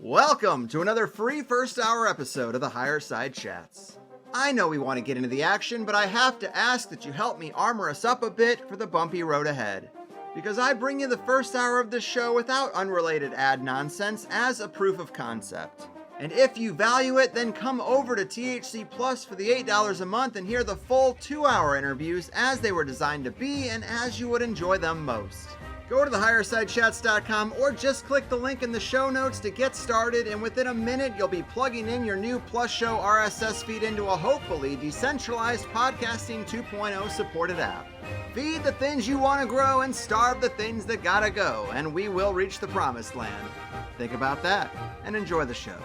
Welcome to another free first hour episode of the Higher Side Chats. I know we want to get into the action, but I have to ask that you help me armor us up a bit for the bumpy road ahead. Because I bring you the first hour of this show without unrelated ad nonsense as a proof of concept. And if you value it, then come over to THC Plus for the $8 a month and hear the full 2-hour interviews as they were designed to be and as you would enjoy them most. Go to thehighersidechats.com or just click the link in the show notes to get started, and within a minute you'll be plugging in your new Plus Show RSS feed into a hopefully decentralized podcasting 2.0 supported app. Feed the things you want to grow and starve the things that gotta go, and we will reach the promised land. Think about that and enjoy the show.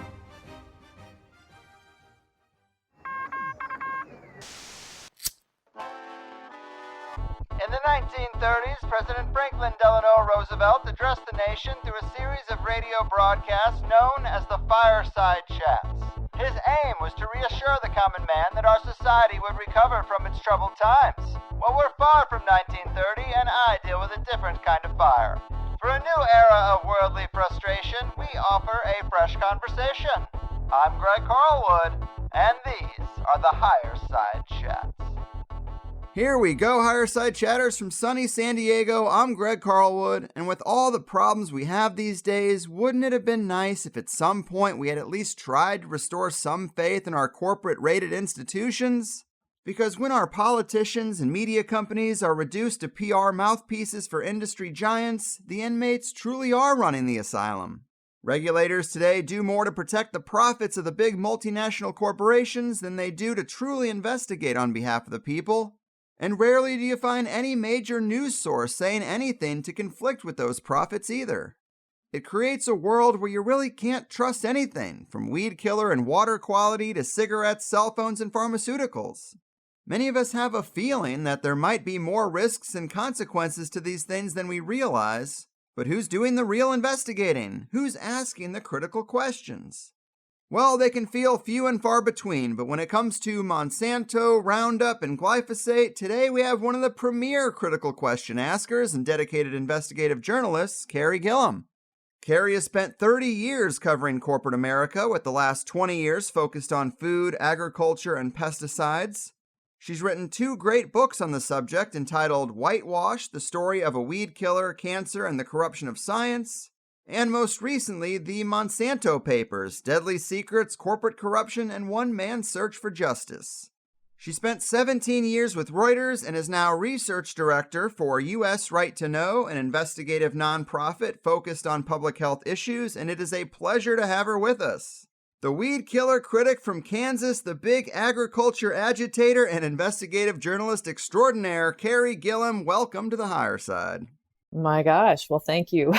In the 1930s, President Franklin Delano Roosevelt addressed the nation through a series of radio broadcasts known as the Fireside Chats. His aim was to reassure the common man that our society would recover from its troubled times. Well, we're far from 1930, and I deal with a different kind of fire. For a new era of worldly frustration, we offer a fresh conversation. I'm Greg Carlwood, and these are the Higher Side Chats. Here we go, Higher Side Chatters from sunny San Diego. I'm Greg Carlwood, and with all the problems we have these days, wouldn't it have been nice if at some point we had at least tried to restore some faith in our corporate-rated institutions? Because when our politicians and media companies are reduced to PR mouthpieces for industry giants, the inmates truly are running the asylum. Regulators today do more to protect the profits of the big multinational corporations than they do to truly investigate on behalf of the people. And rarely do you find any major news source saying anything to conflict with those profits either. It creates a world where you really can't trust anything, from weed killer and water quality to cigarettes, cell phones, and pharmaceuticals. Many of us have a feeling that there might be more risks and consequences to these things than we realize, but who's doing the real investigating? Who's asking the critical questions? Well, they can feel few and far between, but when it comes to Monsanto, Roundup, and Glyphosate, today we have one of the premier critical question askers and dedicated investigative journalists, Carey Gillam. Carey has spent 30 years covering corporate America, with the last 20 years focused on food, agriculture, and pesticides. She's written 2 great books on the subject entitled Whitewash, The Story of a Weed Killer, Cancer, and the Corruption of Science, and most recently, the Monsanto Papers, Deadly Secrets, Corporate Corruption, and One Man's Search for Justice. She spent 17 years with Reuters and is now research director for U.S. Right to Know, an investigative nonprofit focused on public health issues, and it is a pleasure to have her with us. The weed killer critic from Kansas, the big agriculture agitator, and investigative journalist extraordinaire, Carey Gillam, welcome to the Higher Side. My gosh. Well, thank you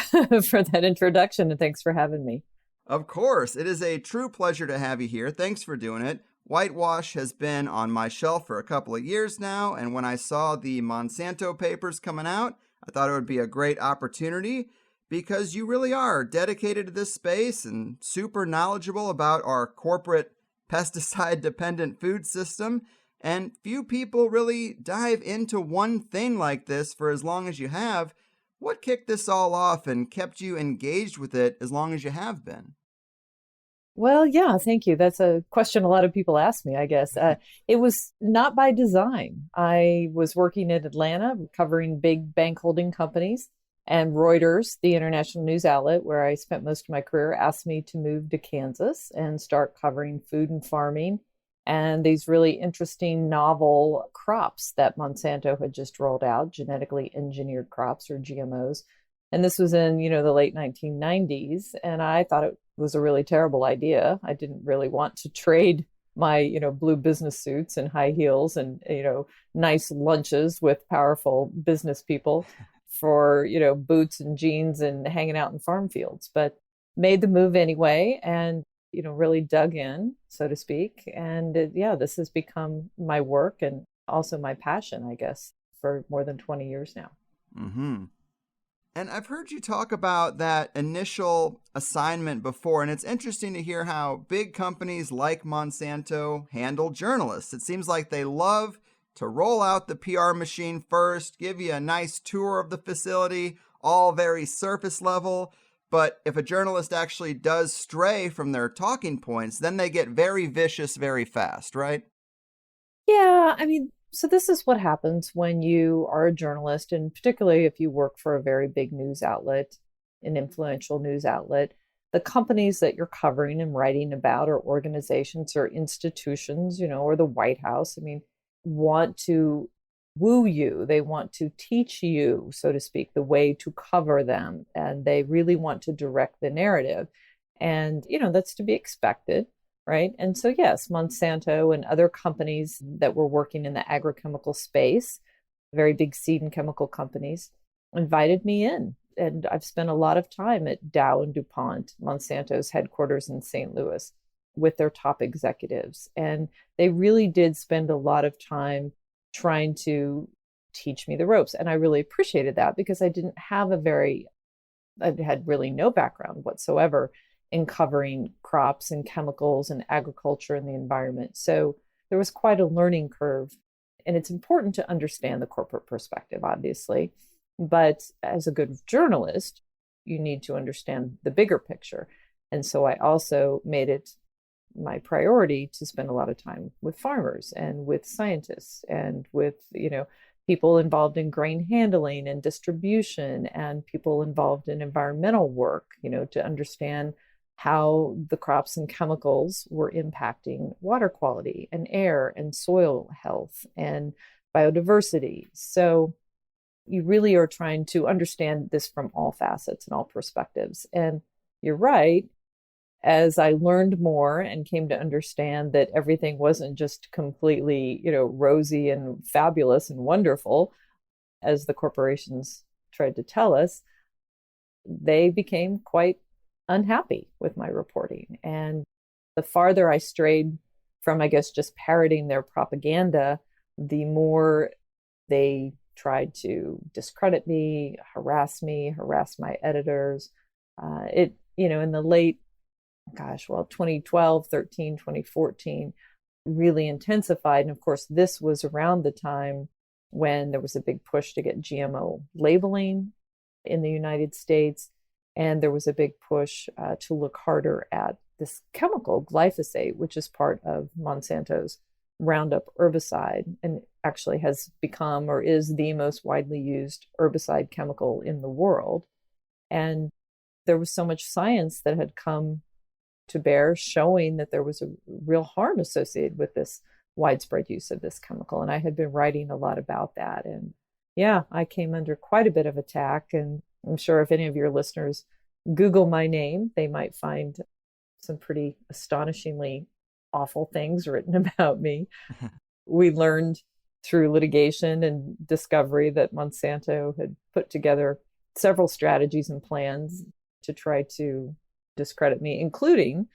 for that introduction, and thanks for having me. Of course. It is a true pleasure to have you here. Thanks for doing it. Whitewash has been on my shelf for a couple of years now, and when I saw the Monsanto papers coming out, I thought it would be a great opportunity because you really are dedicated to this space and super knowledgeable about our corporate pesticide-dependent food system, and few people really dive into one thing like this for as long as you have. What kicked this all off and kept you engaged with it as long as you have been? Well, yeah, thank you. That's a question a lot of people ask me, I guess. It was not by design. I was working in Atlanta covering big bank holding companies, and Reuters, the international news outlet where I spent most of my career, asked me to move to Kansas and start covering food and farming and these really interesting novel crops that Monsanto had just rolled out, genetically engineered crops or GMOs. And this was in, the late 1990s. And I thought it was a really terrible idea. I didn't really want to trade my, blue business suits and high heels and, nice lunches with powerful business people for, boots and jeans and hanging out in farm fields, but made the move anyway. And really dug in, so to speak. And this has become my work and also my passion, I guess, for more than 20 years now. Mm-hmm. And I've heard you talk about that initial assignment before, and it's interesting to hear how big companies like Monsanto handle journalists. It seems like they love to roll out the PR machine first, give you a nice tour of the facility, all very surface level. But if a journalist actually does stray from their talking points, then they get very vicious very fast, right? Yeah, I mean, so this is what happens when you are a journalist, and particularly if you work for a very big news outlet, an influential news outlet. The companies that you're covering and writing about are organizations or institutions, or the White House, I mean, want to woo you. They want to teach you, so to speak, the way to cover them. And they really want to direct the narrative. And, that's to be expected. Right. And so, yes, Monsanto and other companies that were working in the agrochemical space, very big seed and chemical companies, invited me in. And I've spent a lot of time at Dow and DuPont, Monsanto's headquarters in St. Louis, with their top executives. And they really did spend a lot of time trying to teach me the ropes. And I really appreciated that because I had really no background whatsoever in covering crops and chemicals and agriculture and the environment. So there was quite a learning curve. And it's important to understand the corporate perspective, obviously. But as a good journalist, you need to understand the bigger picture. And so I also made it my priority to spend a lot of time with farmers and with scientists and with, people involved in grain handling and distribution and people involved in environmental work, to understand how the crops and chemicals were impacting water quality and air and soil health and biodiversity. So you really are trying to understand this from all facets and all perspectives. And you're right. As I learned more and came to understand that everything wasn't just completely, rosy and fabulous and wonderful, as the corporations tried to tell us, they became quite unhappy with my reporting. And the farther I strayed from, I guess, just parroting their propaganda, the more they tried to discredit me, harass my editors. In the late 2012, 13, 2014, really intensified. And of course, this was around the time when there was a big push to get GMO labeling in the United States. And there was a big push to look harder at this chemical, glyphosate, which is part of Monsanto's Roundup herbicide and actually has become or is the most widely used herbicide chemical in the world. And there was so much science that had come to bear showing that there was a real harm associated with this widespread use of this chemical. And I had been writing a lot about that. And yeah, I came under quite a bit of attack. And I'm sure if any of your listeners Google my name, they might find some pretty astonishingly awful things written about me. We learned through litigation and discovery that Monsanto had put together several strategies and plans to try to discredit me, including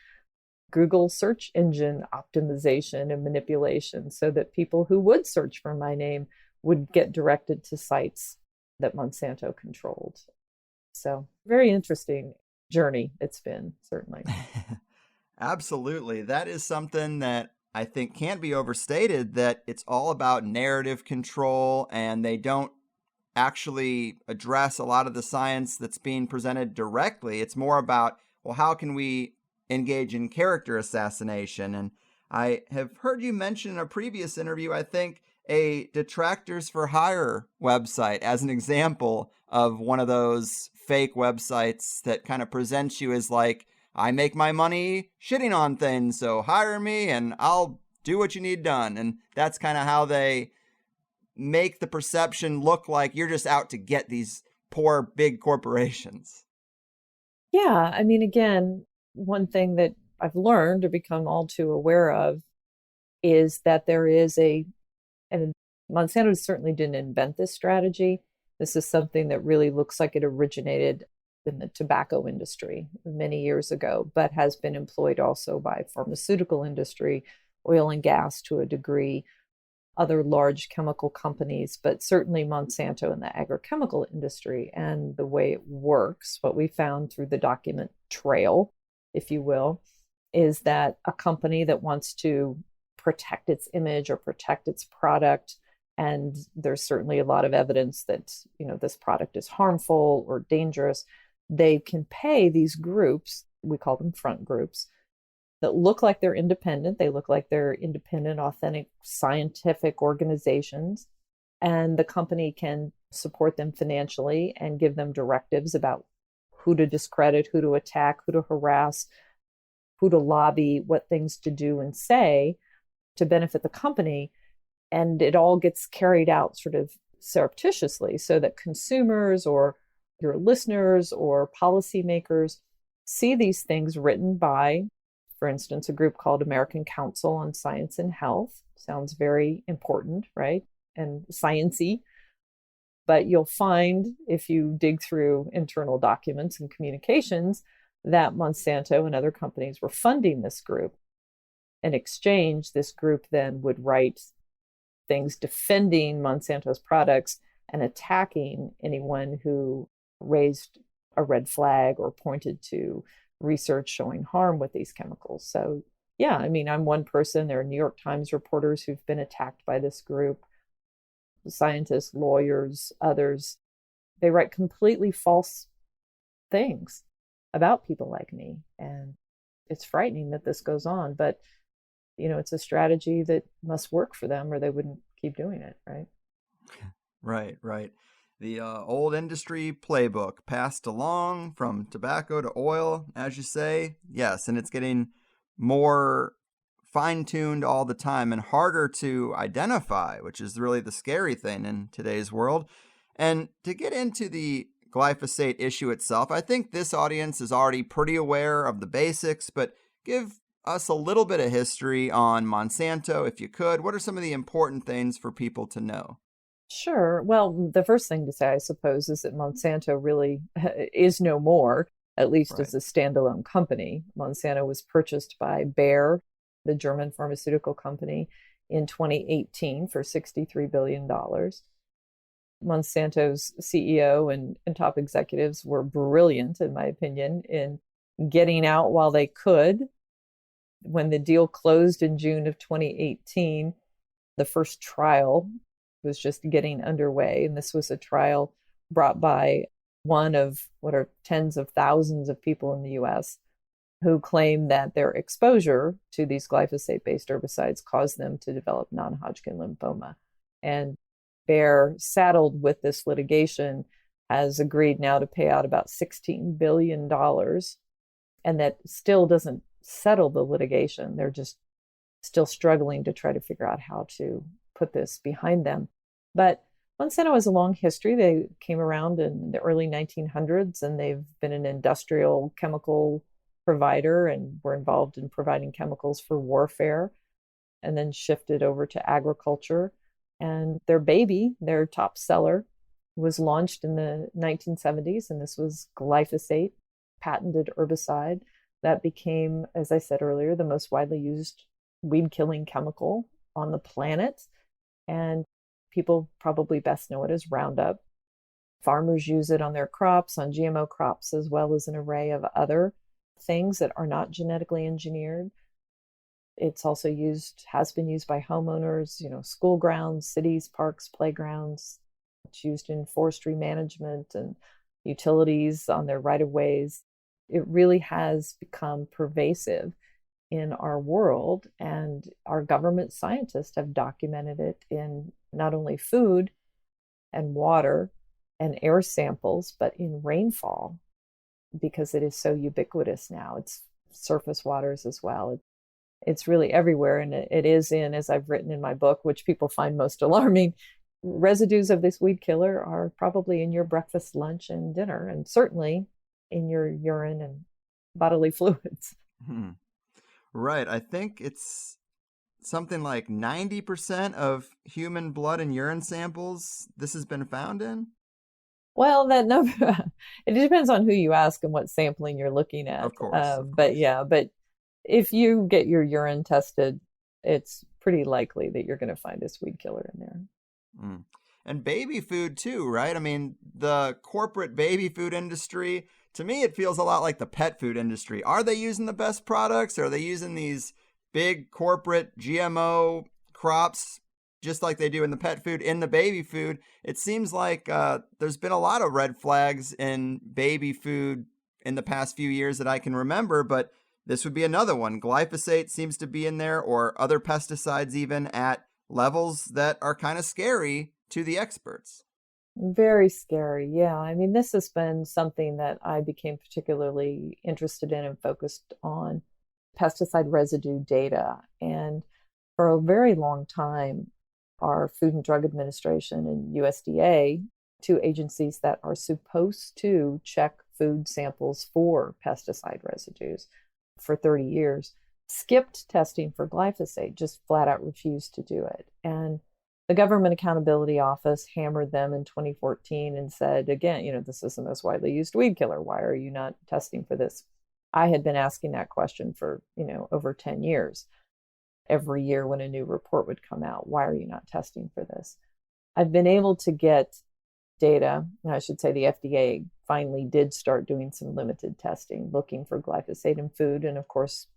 Google search engine optimization and manipulation, so that people who would search for my name would get directed to sites that Monsanto controlled. So, very interesting journey it's been, certainly. Absolutely. That is something that I think can't be overstated, that it's all about narrative control, and they don't actually address a lot of the science that's being presented directly. It's more about, well, how can we engage in character assassination? And I have heard you mention in a previous interview, I think, a Detractors for Hire website as an example of one of those fake websites that kind of presents you as like, I make my money shitting on things, so hire me and I'll do what you need done. And that's kind of how they make the perception look like you're just out to get these poor big corporations. Yeah, I mean, again, one thing that I've learned or become all too aware of is that there is and Monsanto certainly didn't invent this strategy. This is something that really looks like it originated in the tobacco industry many years ago, but has been employed also by pharmaceutical industry, oil and gas to a degree, other large chemical companies, but certainly Monsanto in the agrochemical industry. And the way it works, what we found through the document trail, if you will, is that a company that wants to protect its image or protect its product, and there's certainly a lot of evidence that this product is harmful or dangerous, they can pay these groups, we call them front groups, that look like they're independent. They look like they're independent, authentic scientific organizations. And the company can support them financially and give them directives about who to discredit, who to attack, who to harass, who to lobby, what things to do and say to benefit the company. And it all gets carried out sort of surreptitiously so that consumers or your listeners or policymakers see these things written by, for instance, a group called American Council on Science and Health. Sounds very important, right? And sciencey. But you'll find, if you dig through internal documents and communications, that Monsanto and other companies were funding this group. In exchange, this group then would write things defending Monsanto's products and attacking anyone who raised a red flag or pointed to research showing harm with these chemicals. So, yeah, I mean, I'm one person. There are New York Times reporters who've been attacked by this group, scientists, lawyers, others. They write completely false things about people like me. And it's frightening that this goes on, but it's a strategy that must work for them or they wouldn't keep doing it, right? Right. The old industry playbook passed along from tobacco to oil, as you say. Yes, and it's getting more fine-tuned all the time and harder to identify, which is really the scary thing in today's world. And to get into the glyphosate issue itself, I think this audience is already pretty aware of the basics, but give us a little bit of history on Monsanto, if you could. What are some of the important things for people to know? Sure. Well, the first thing to say, I suppose, is that Monsanto really is no more, at least as a standalone company. Monsanto was purchased by Bayer, the German pharmaceutical company, in 2018 for $63 billion. Monsanto's CEO and top executives were brilliant, in my opinion, in getting out while they could. When the deal closed in June of 2018, the first trial was just getting underway. And this was a trial brought by one of what are tens of thousands of people in the US who claim that their exposure to these glyphosate-based herbicides caused them to develop non-Hodgkin lymphoma. And Bayer, saddled with this litigation, has agreed now to pay out about $16 billion. And that still doesn't settle the litigation. They're just still struggling to try to figure out how to put this behind them. But Monsanto has a long history. They came around in the early 1900s, and they've been an industrial chemical provider and were involved in providing chemicals for warfare, and then shifted over to agriculture. And their baby, their top seller, was launched in the 1970s, and this was glyphosate, patented herbicide that became, as I said earlier, the most widely used weed-killing chemical on the planet. And people probably best know it as Roundup. Farmers use it on their crops, on GMO crops, as well as an array of other things that are not genetically engineered. It's also has been used by homeowners, school grounds, cities, parks, playgrounds. It's used in forestry management and utilities on their right-of-ways. It really has become pervasive in our world, and our government scientists have documented it in not only food and water and air samples, but in rainfall, because it is so ubiquitous now. It's surface waters as well. It's really everywhere, and it is in, as I've written in my book, which people find most alarming, residues of this weed killer are probably in your breakfast, lunch, and dinner, and certainly in your urine and bodily fluids. Right. I think it's something like 90% of human blood and urine samples this has been found in. Well, that number, it depends on who you ask and what sampling you're looking at. Of course. But if you get your urine tested, it's pretty likely that you're going to find this weed killer in there. And baby food too, right? I mean, the corporate baby food industry, to me, it feels a lot like the pet food industry. Are they using the best products? Or are they using these big corporate GMO crops just like they do in the pet food, in the baby food. It seems like there's been a lot of red flags in baby food in the past few years that I can remember, but this would be another one. Glyphosate seems to be in there, or other pesticides even, at levels that are kind of scary to the experts. Very scary. Yeah. I mean, this has been something that I became particularly interested in and focused on pesticide residue data. And for a very long time, our Food and Drug Administration and USDA, two agencies that are supposed to check food samples for pesticide residues for 30 years, skipped testing for glyphosate, just flat out refused to do it. And the Government Accountability Office hammered them in 2014 and said, again, this is the most widely used weed killer. Why are you not testing for this? I had been asking that question for, over 10 years. Every year when a new report would come out, why are you not testing for this? I've been able to get data, I should say the FDA finally did start doing some limited testing, looking for glyphosate in food, and of course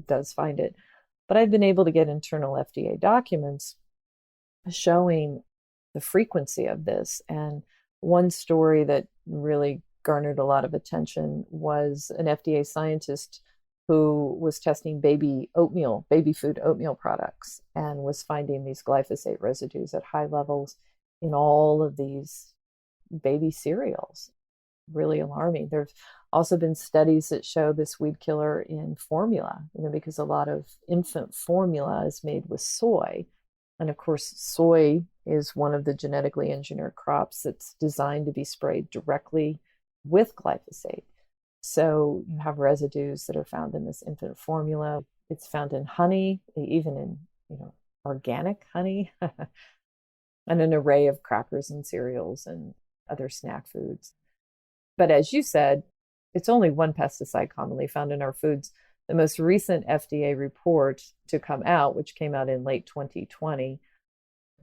does find it. But I've been able to get internal FDA documents showing the frequency of this. And one story that really garnered a lot of attention was an FDA scientist who was testing baby food oatmeal products, and was finding these glyphosate residues at high levels in all of these baby cereals. Really alarming. There's also been studies that show this weed killer in formula, because a lot of infant formula is made with soy. And of course, soy is one of the genetically engineered crops that's designed to be sprayed directly with glyphosate. So you have residues that are found in this infant formula. It's found in honey, even in, organic honey, and an array of crackers and cereals and other snack foods. But as you said, it's only one pesticide commonly found in our foods. The most recent FDA report to come out, which came out in late 2020,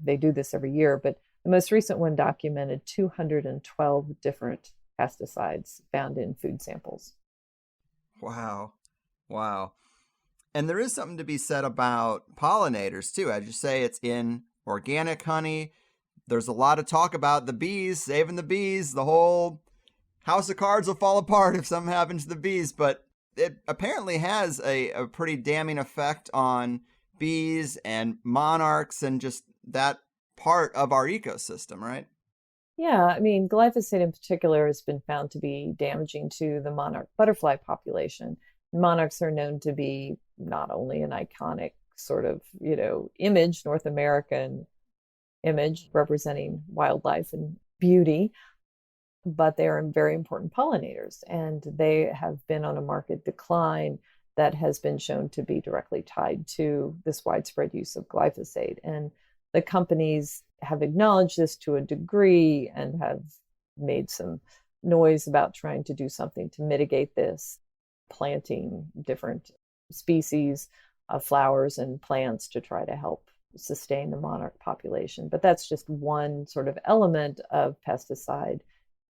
they do this every year, but the most recent one documented 212 different pesticides found in food samples. Wow. And there is something to be said about pollinators too. As you say, it's in organic honey. There's a lot of talk about the bees, saving the bees. The whole house of cards will fall apart if something happens to the bees, but it apparently has a pretty damning effect on bees and monarchs and just that part of our ecosystem, right? Yeah, I mean, glyphosate in particular has been found to be damaging to the monarch butterfly population. Monarchs are known to be not only an iconic sort of, image, North American image representing wildlife and beauty, but they are very important pollinators, and they have been on a marked decline that has been shown to be directly tied to this widespread use of glyphosate. And the companies have acknowledged this to a degree and have made some noise about trying to do something to mitigate this, planting different species of flowers and plants to try to help sustain the monarch population. But that's just one sort of element of pesticide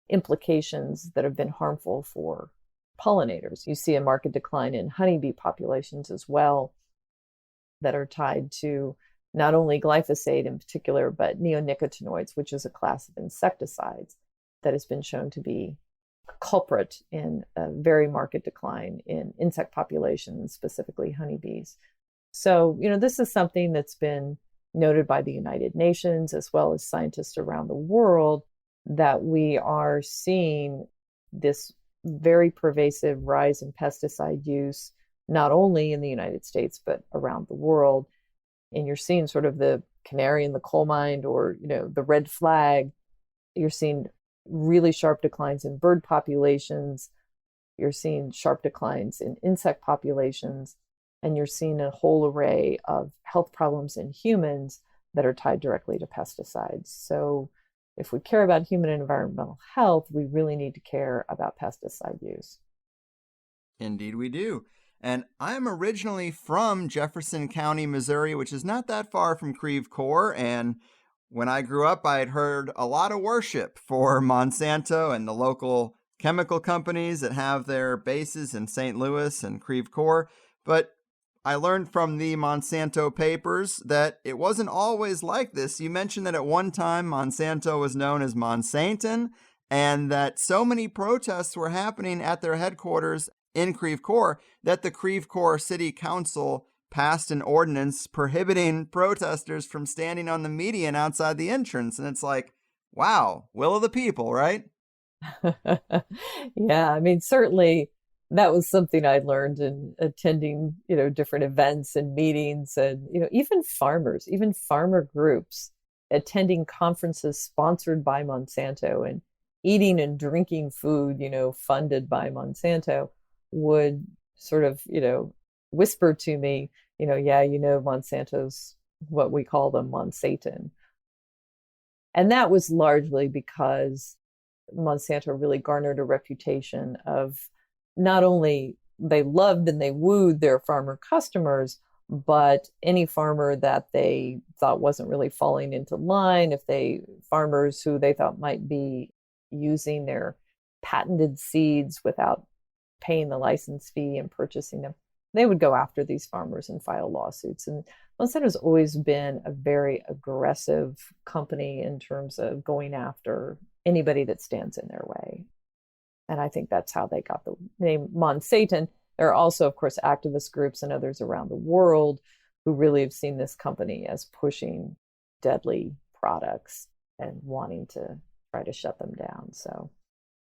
implications that have been harmful for pollinators. You see a marked decline in honeybee populations as well that are tied to not only glyphosate in particular, but neonicotinoids, which is a class of insecticides that has been shown to be a culprit in a very marked decline in insect populations, specifically honeybees. So, this is something that's been noted by the United Nations as well as scientists around the world, that we are seeing this very pervasive rise in pesticide use, not only in the United States, but around the world. And you're seeing sort of the canary in the coal mine, or, the red flag. You're seeing really sharp declines in bird populations. You're seeing sharp declines in insect populations. And you're seeing a whole array of health problems in humans that are tied directly to pesticides. So if we care about human and environmental health, we really need to care about pesticide use. Indeed we do. And I'm originally from Jefferson County, Missouri, which is not that far from Creve Coeur. And when I grew up, I had heard a lot of worship for Monsanto and the local chemical companies that have their bases in St. Louis and Creve Coeur. But I learned from the Monsanto papers that it wasn't always like this. You mentioned that at one time Monsanto was known as Monsanton, and that so many protests were happening at their headquarters in Creve Coeur that the Creve Coeur City Council passed an ordinance prohibiting protesters from standing on the median outside the entrance. And it's like, wow, will of the people, right? Yeah, I mean, certainly that was something I learned in attending, different events and meetings and, even farmers, even farmer groups attending conferences sponsored by Monsanto and eating and drinking food, funded by Monsanto would sort of, whisper to me, yeah, Monsanto's what we call them, Monsanton. And that was largely because Monsanto really garnered a reputation of not only they loved and they wooed their farmer customers, but any farmer that they thought wasn't really falling into line, farmers who they thought might be using their patented seeds without paying the license fee and purchasing them, they would go after these farmers and file lawsuits. And Monsanto's always been a very aggressive company in terms of going after anybody that stands in their way. And I think that's how they got the name Monsanto. There are also, of course, activist groups and others around the world who really have seen this company as pushing deadly products and wanting to try to shut them down. So,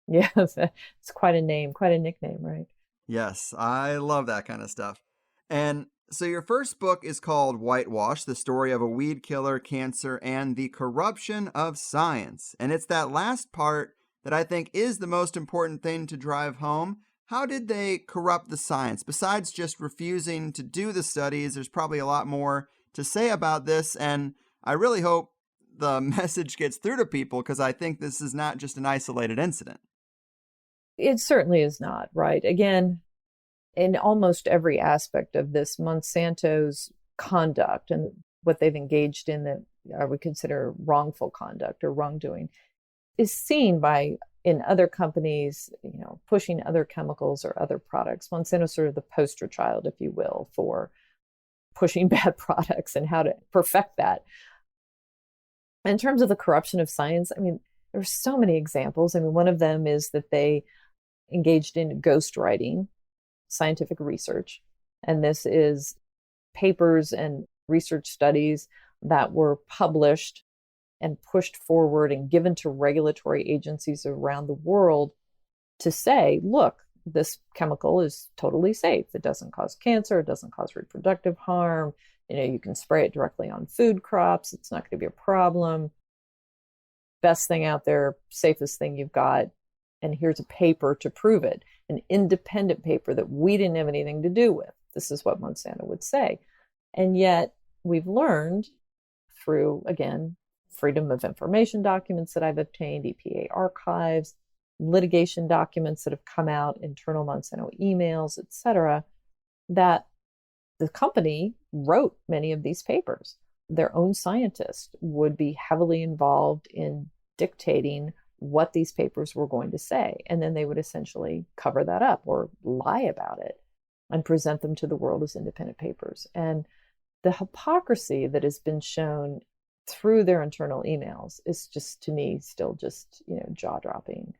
yeah, it's quite a name, quite a nickname, right? Yes, I love that kind of stuff. And so your first book is called Whitewash, the story of a weed killer, cancer, and the corruption of science. And it's that last part that I think is the most important thing to drive home. How did they corrupt the science? Besides just refusing to do the studies, there's probably a lot more to say about this. And I really hope the message gets through to people because I think this is not just an isolated incident. It certainly is not, right? Again, in almost every aspect of this, Monsanto's conduct and what they've engaged in that I would consider wrongful conduct or wrongdoing is seen in other companies, pushing other chemicals or other products. Monsanto's sort of the poster child, if you will, for pushing bad products and how to perfect that. In terms of the corruption of science, I mean, there's so many examples. I mean, one of them is that they engaged in ghostwriting scientific research. And this is papers and research studies that were published and pushed forward and given to regulatory agencies around the world to say, look, this chemical is totally safe. It doesn't cause cancer. It doesn't cause reproductive harm. You can spray it directly on food crops. It's not going to be a problem. Best thing out there, safest thing you've got. And here's a paper to prove it, an independent paper that we didn't have anything to do with. This is what Monsanto would say. And yet we've learned through, again, Freedom of Information documents that I've obtained, EPA archives, litigation documents that have come out, internal Monsanto emails, et cetera, that the company wrote many of these papers. Their own scientists would be heavily involved in dictating what these papers were going to say. And then they would essentially cover that up or lie about it and present them to the world as independent papers. And the hypocrisy that has been shown through their internal emails is just, to me, still just, jaw-dropping.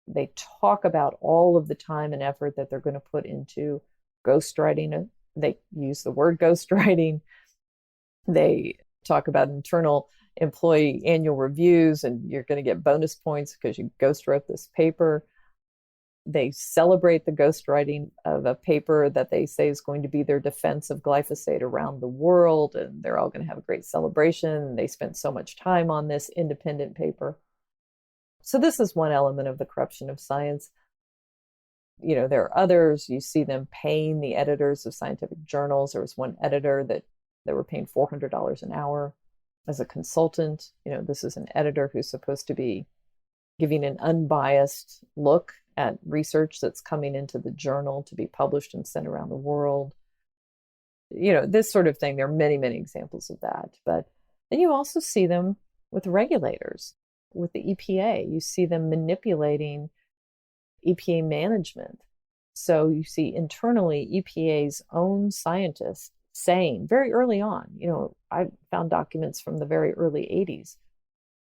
They talk about all of the time and effort that they're going to put into ghostwriting. They use the word ghostwriting. They talk about internal employee annual reviews, and you're going to get bonus points because you ghostwrote this paper. They celebrate the ghostwriting of a paper that they say is going to be their defense of glyphosate around the world, and they're all going to have a great celebration. They spent so much time on this independent paper. So this is one element of the corruption of science. There are others. You see them paying the editors of scientific journals. There was one editor that they were paying $400 an hour as a consultant. This is an editor who's supposed to be giving an unbiased look at research that's coming into the journal to be published and sent around the world. This sort of thing. There are many, many examples of that. But then you also see them with regulators, with the EPA. You see them manipulating EPA management So you see internally EPA's own scientists saying very early on, I found documents from the very early 80s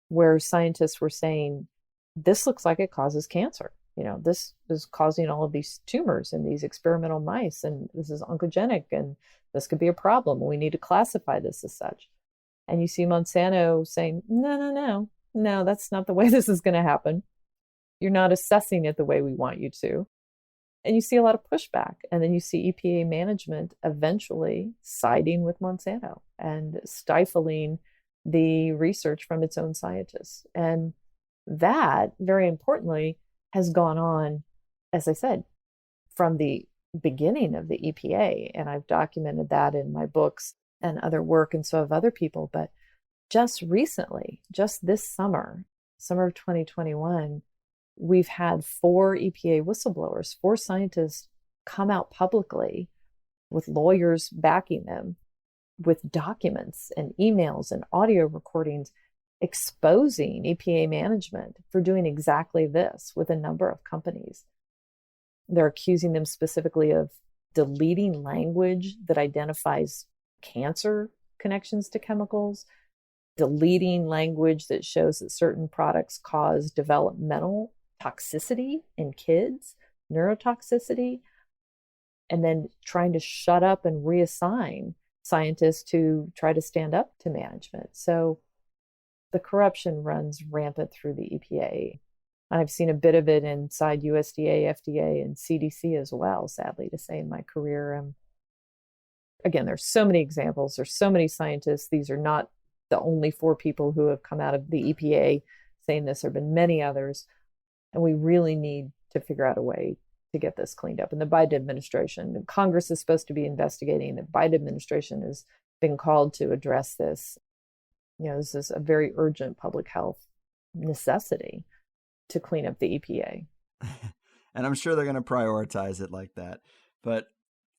where scientists were saying, this looks like it causes cancer. This is causing all of these tumors in these experimental mice, and this is oncogenic, and this could be a problem. We need to classify this as such. And you see Monsanto saying, no, that's not the way this is going to happen. You're not assessing it the way we want you to. And you see a lot of pushback. And then you see EPA management eventually siding with Monsanto and stifling the research from its own scientists. And that, very importantly, has gone on, as I said, from the beginning of the EPA. And I've documented that in my books and other work, and so have other people. But just recently, just this summer of 2021, we've had 4 EPA whistleblowers, 4 scientists come out publicly with lawyers backing them, with documents and emails and audio recordings exposing EPA management for doing exactly this with a number of companies. They're accusing them specifically of deleting language that identifies cancer connections to chemicals, deleting language that shows that certain products cause developmental toxicity in kids, neurotoxicity, and then trying to shut up and reassign scientists to try to stand up to management. So the corruption runs rampant through the EPA. I've seen a bit of it inside USDA, FDA, and CDC as well, sadly to say, in my career. Again, there's so many examples. There's so many scientists. These are not the only 4 people who have come out of the EPA saying this. There have been many others. And we really need to figure out a way to get this cleaned up. And the Biden administration, Congress is supposed to be investigating. The Biden administration has been called to address this. This is a very urgent public health necessity to clean up the EPA. And I'm sure they're going to prioritize it like that. But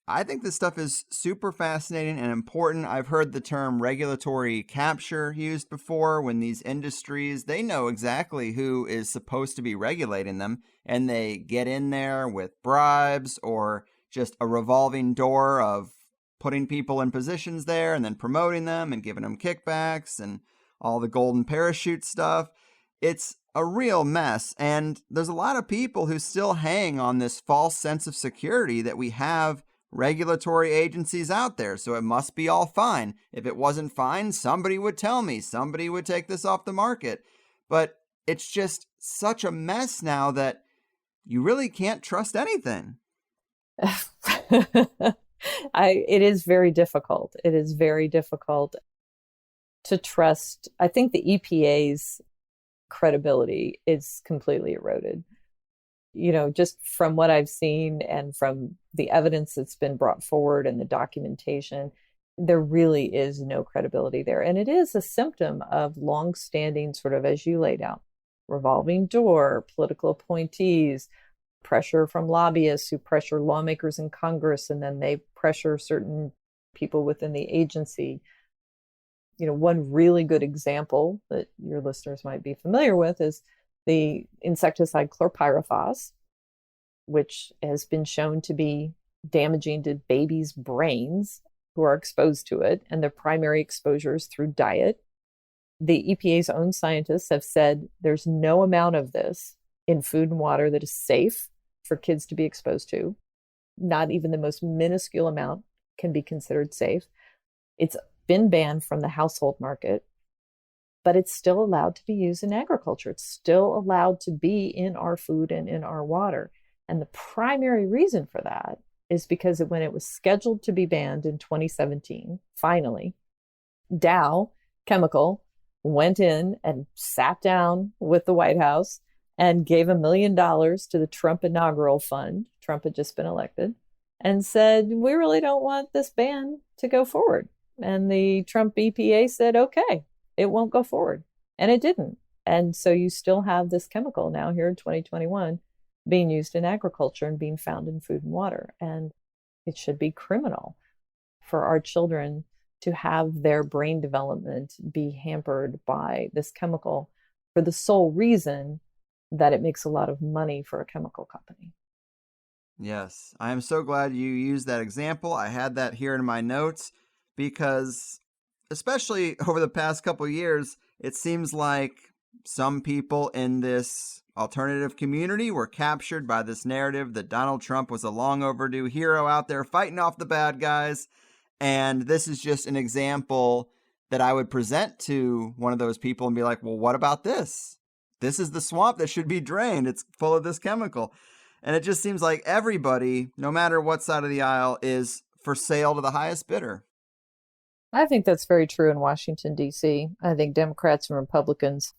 I think this stuff is super fascinating and important. I've heard the term regulatory capture used before when these industries, they know exactly who is supposed to be regulating them, and they get in there with bribes or just a revolving door of putting people in positions there and then promoting them and giving them kickbacks and all the golden parachute stuff. It's a real mess. And there's a lot of people who still hang on this false sense of security that we have regulatory agencies out there, so it must be all fine. If it wasn't fine, somebody would tell me, somebody would take this off the market. But it's just such a mess now that you really can't trust anything. It is very difficult. It is very difficult to trust. I think the EPA's credibility is completely eroded. Just from what I've seen and from the evidence that's been brought forward and the documentation, there really is no credibility there. And it is a symptom of longstanding, sort of, as you laid out, revolving door, political appointees, pressure from lobbyists who pressure lawmakers in Congress, and then they pressure certain people within the agency. One really good example that your listeners might be familiar with is the insecticide chlorpyrifos, which has been shown to be damaging to babies' brains who are exposed to it, and their primary exposure is through diet. The EPA's own scientists have said there's no amount of this in food and water that is safe for kids to be exposed to. Not even the most minuscule amount can be considered safe. It's been banned from the household market, but it's still allowed to be used in agriculture. It's still allowed to be in our food and in our water. And the primary reason for that is because when it was scheduled to be banned in 2017, finally, Dow Chemical went in and sat down with the White House and gave $1 million to the Trump inaugural fund. Trump had just been elected, and said, we really don't want this ban to go forward. And the Trump EPA said, okay, it won't go forward. And it didn't. And so you still have this chemical now here in 2021 being used in agriculture and being found in food and water. And it should be criminal for our children to have their brain development be hampered by this chemical for the sole reason that it makes a lot of money for a chemical company. Yes, I am so glad you used that example. I had that here in my notes because, especially over the past couple of years, it seems like some people in this alternative community were captured by this narrative that Donald Trump was a long overdue hero out there fighting off the bad guys. And this is just an example that I would present to one of those people and be like, well, what about this? This is the swamp that should be drained. It's full of this chemical. And it just seems like everybody, no matter what side of the aisle, is for sale to the highest bidder. I think that's very true in Washington, D.C. I think Democrats and Republicans,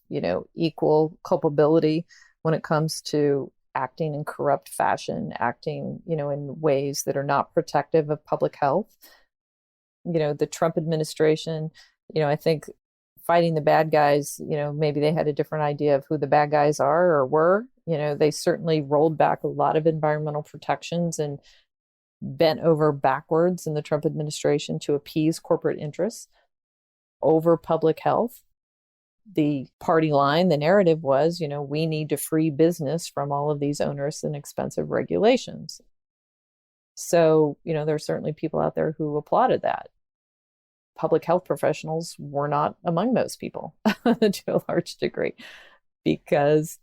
equal culpability when it comes to acting in corrupt fashion, acting, in ways that are not protective of public health. The Trump administration, I think fighting the bad guys, maybe they had a different idea of who the bad guys are or were. They certainly rolled back a lot of environmental protections and bent over backwards in the Trump administration to appease corporate interests over public health. The party line, the narrative was, we need to free business from all of these onerous and expensive regulations. So, there are certainly people out there who applauded that. Public health professionals were not among those people to a large degree, because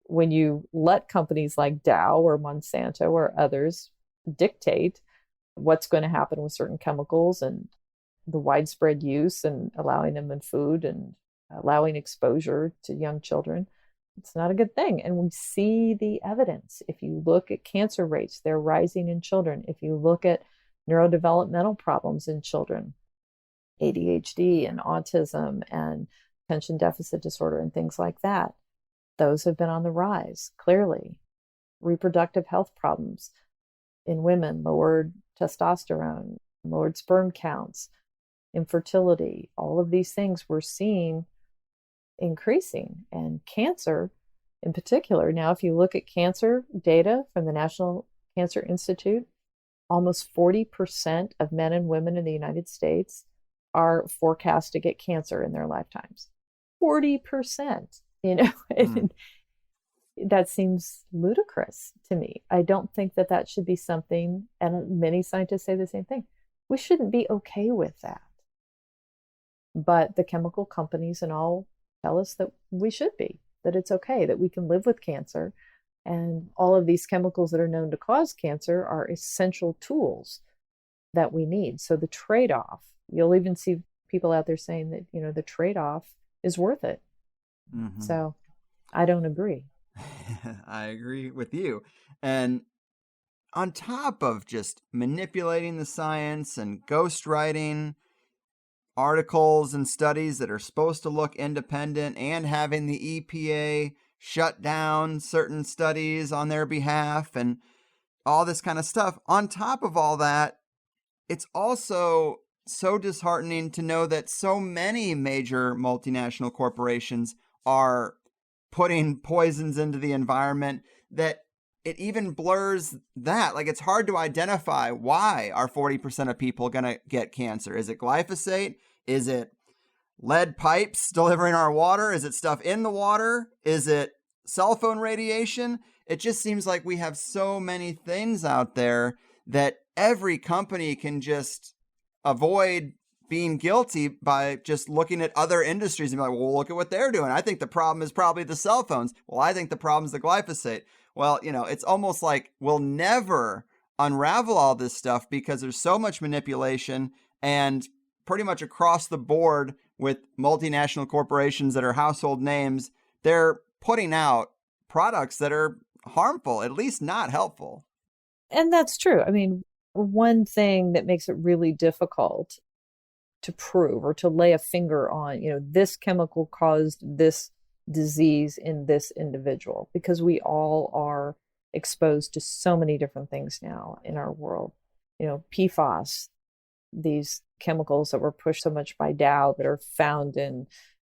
when you let companies like Dow or Monsanto or others dictate what's going to happen with certain chemicals and the widespread use and allowing them in food and allowing exposure to young children, it's not a good thing. And we see the evidence. If you look at cancer rates, they're rising in children. If you look at neurodevelopmental problems in children, ADHD and autism and attention deficit disorder and things like that, those have been on the rise, clearly. Reproductive health problems in women, lowered testosterone, lowered sperm counts, infertility, all of these things we're seeing increasing. And cancer in particular, now if you look at cancer data from the National Cancer Institute, almost 40% of men and women in the United States are forecast to get cancer in their lifetimes. 40%, and that seems ludicrous to me. I don't think that should be something, and many scientists say the same thing. We shouldn't be okay with that. But the chemical companies and all tell us that we should be, that it's okay, that we can live with cancer. And all of these chemicals that are known to cause cancer are essential tools that we need. So the trade-off, you'll even see people out there saying that, the trade-off is worth it. Mm-hmm. So I don't agree. I agree with you. And on top of just manipulating the science and ghostwriting articles and studies that are supposed to look independent and having the EPA shut down certain studies on their behalf and all this kind of stuff, on top of all that, it's also so disheartening to know that so many major multinational corporations are putting poisons into the environment that it even blurs that. Like, it's hard to identify why are 40% of people going to get cancer. Is it glyphosate? Is it lead pipes delivering our water? Is it stuff in the water? Is it cell phone radiation? It just seems like we have so many things out there that every company can just avoid being guilty by just looking at other industries and be like, well, look at what they're doing. I think the problem is probably the cell phones. Well, I think the problem is the glyphosate. Well, it's almost like we'll never unravel all this stuff because there's so much manipulation, and pretty much across the board with multinational corporations that are household names, they're putting out products that are harmful, at least not helpful. And that's true. I mean, one thing that makes it really difficult to prove or to lay a finger on, this chemical caused this disease in this individual, because we all are exposed to so many different things now in our world. PFAS, these chemicals that were pushed so much by Dow that are found in,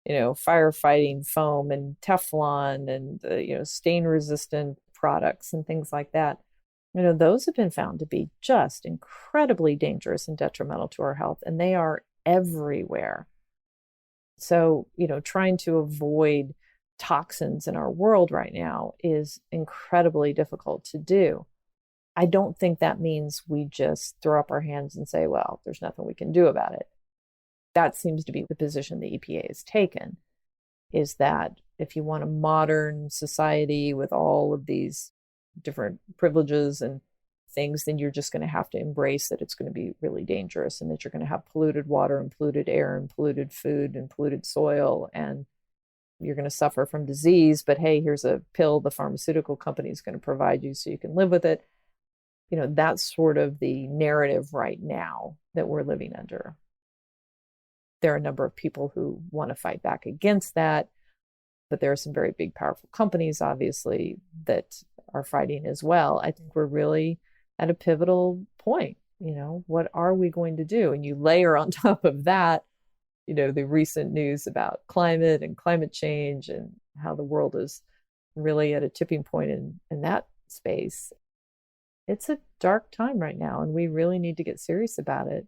firefighting foam and Teflon and, stain resistant products and things like that. Those have been found to be just incredibly dangerous and detrimental to our health, and they are everywhere. So, trying to avoid toxins in our world right now is incredibly difficult to do. I don't think that means we just throw up our hands and say, well, there's nothing we can do about it. That seems to be the position the EPA has taken, is that if you want a modern society with all of these different privileges and things, then you're just going to have to embrace that it's going to be really dangerous and that you're going to have polluted water and polluted air and polluted food and polluted soil, and you're going to suffer from disease. But hey, here's a pill the pharmaceutical company is going to provide you so you can live with it. That's sort of the narrative right now that we're living under. There are a number of people who want to fight back against that, but there are some very big, powerful companies, obviously, that are fighting as well. I think we're really at a pivotal point. What are we going to do? And you layer on top of that, the recent news about climate and climate change and how the world is really at a tipping point in that space. It's a dark time right now, and we really need to get serious about it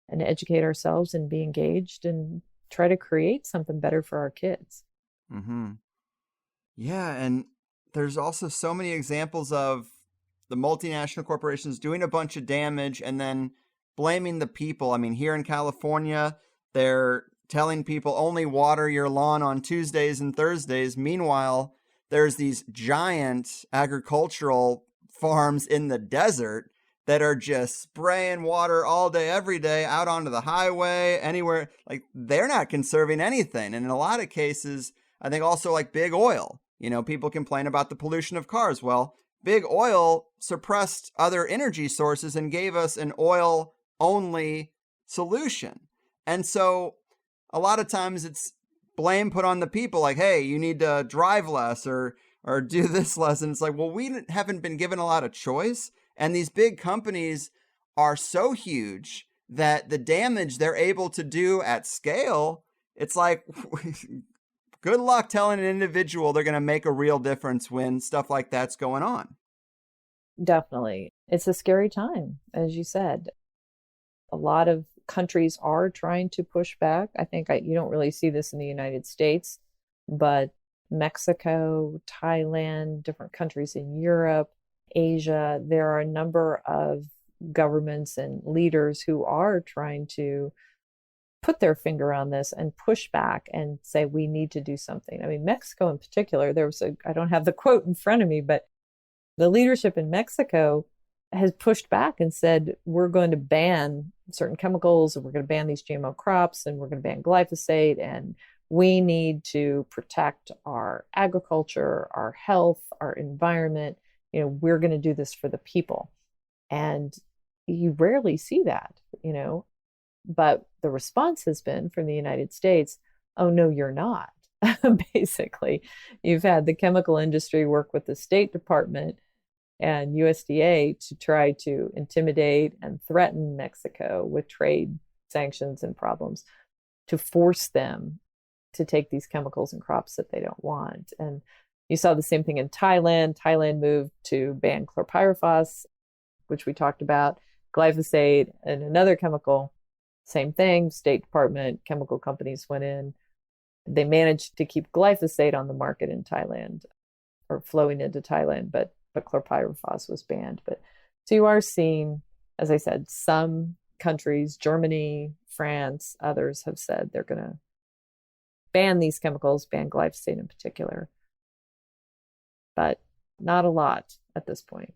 and educate ourselves and be engaged and try to create something better for our kids. Mm-hmm. Yeah, and there's also so many examples of the multinational corporations doing a bunch of damage and then blaming the people. I mean, here in California, they're telling people only water your lawn on Tuesdays and Thursdays. Meanwhile, there's these giant agricultural farms in the desert that are just spraying water all day, every day, out onto the highway, anywhere. Like, they're not conserving anything. And in a lot of cases, I think also like big oil. People complain about the pollution of cars. Well, big oil suppressed other energy sources and gave us an oil-only solution. And so a lot of times it's blame put on the people, like, hey, you need to drive less or do this less. And it's like, well, we haven't been given a lot of choice. And these big companies are so huge that the damage they're able to do at scale, it's like, good luck telling an individual they're going to make a real difference when stuff like that's going on. Definitely. It's a scary time, as you said. A lot of countries are trying to push back. I think you don't really see this in the United States, but Mexico, Thailand, different countries in Europe, Asia, there are a number of governments and leaders who are trying to put their finger on this and push back and say, we need to do something. I mean, Mexico in particular, I don't have the quote in front of me, but the leadership in Mexico has pushed back and said, we're going to ban certain chemicals and we're going to ban these GMO crops and we're going to ban glyphosate, and we need to protect our agriculture, our health, our environment. We're going to do this for the people. And you rarely see that, but the response has been from the United States, oh, no, you're not. Basically, you've had the chemical industry work with the State Department and USDA to try to intimidate and threaten Mexico with trade sanctions and problems to force them to take these chemicals and crops that they don't want. And you saw the same thing in Thailand. Thailand moved to ban chlorpyrifos, which we talked about, glyphosate, and another chemical. Same thing, State Department, chemical companies went in. They managed to keep glyphosate on the market in Thailand, or flowing into Thailand, but chlorpyrifos was banned. But so you are seeing, as I said, some countries, Germany, France, others have said they're going to ban these chemicals, ban glyphosate in particular. But not a lot at this point.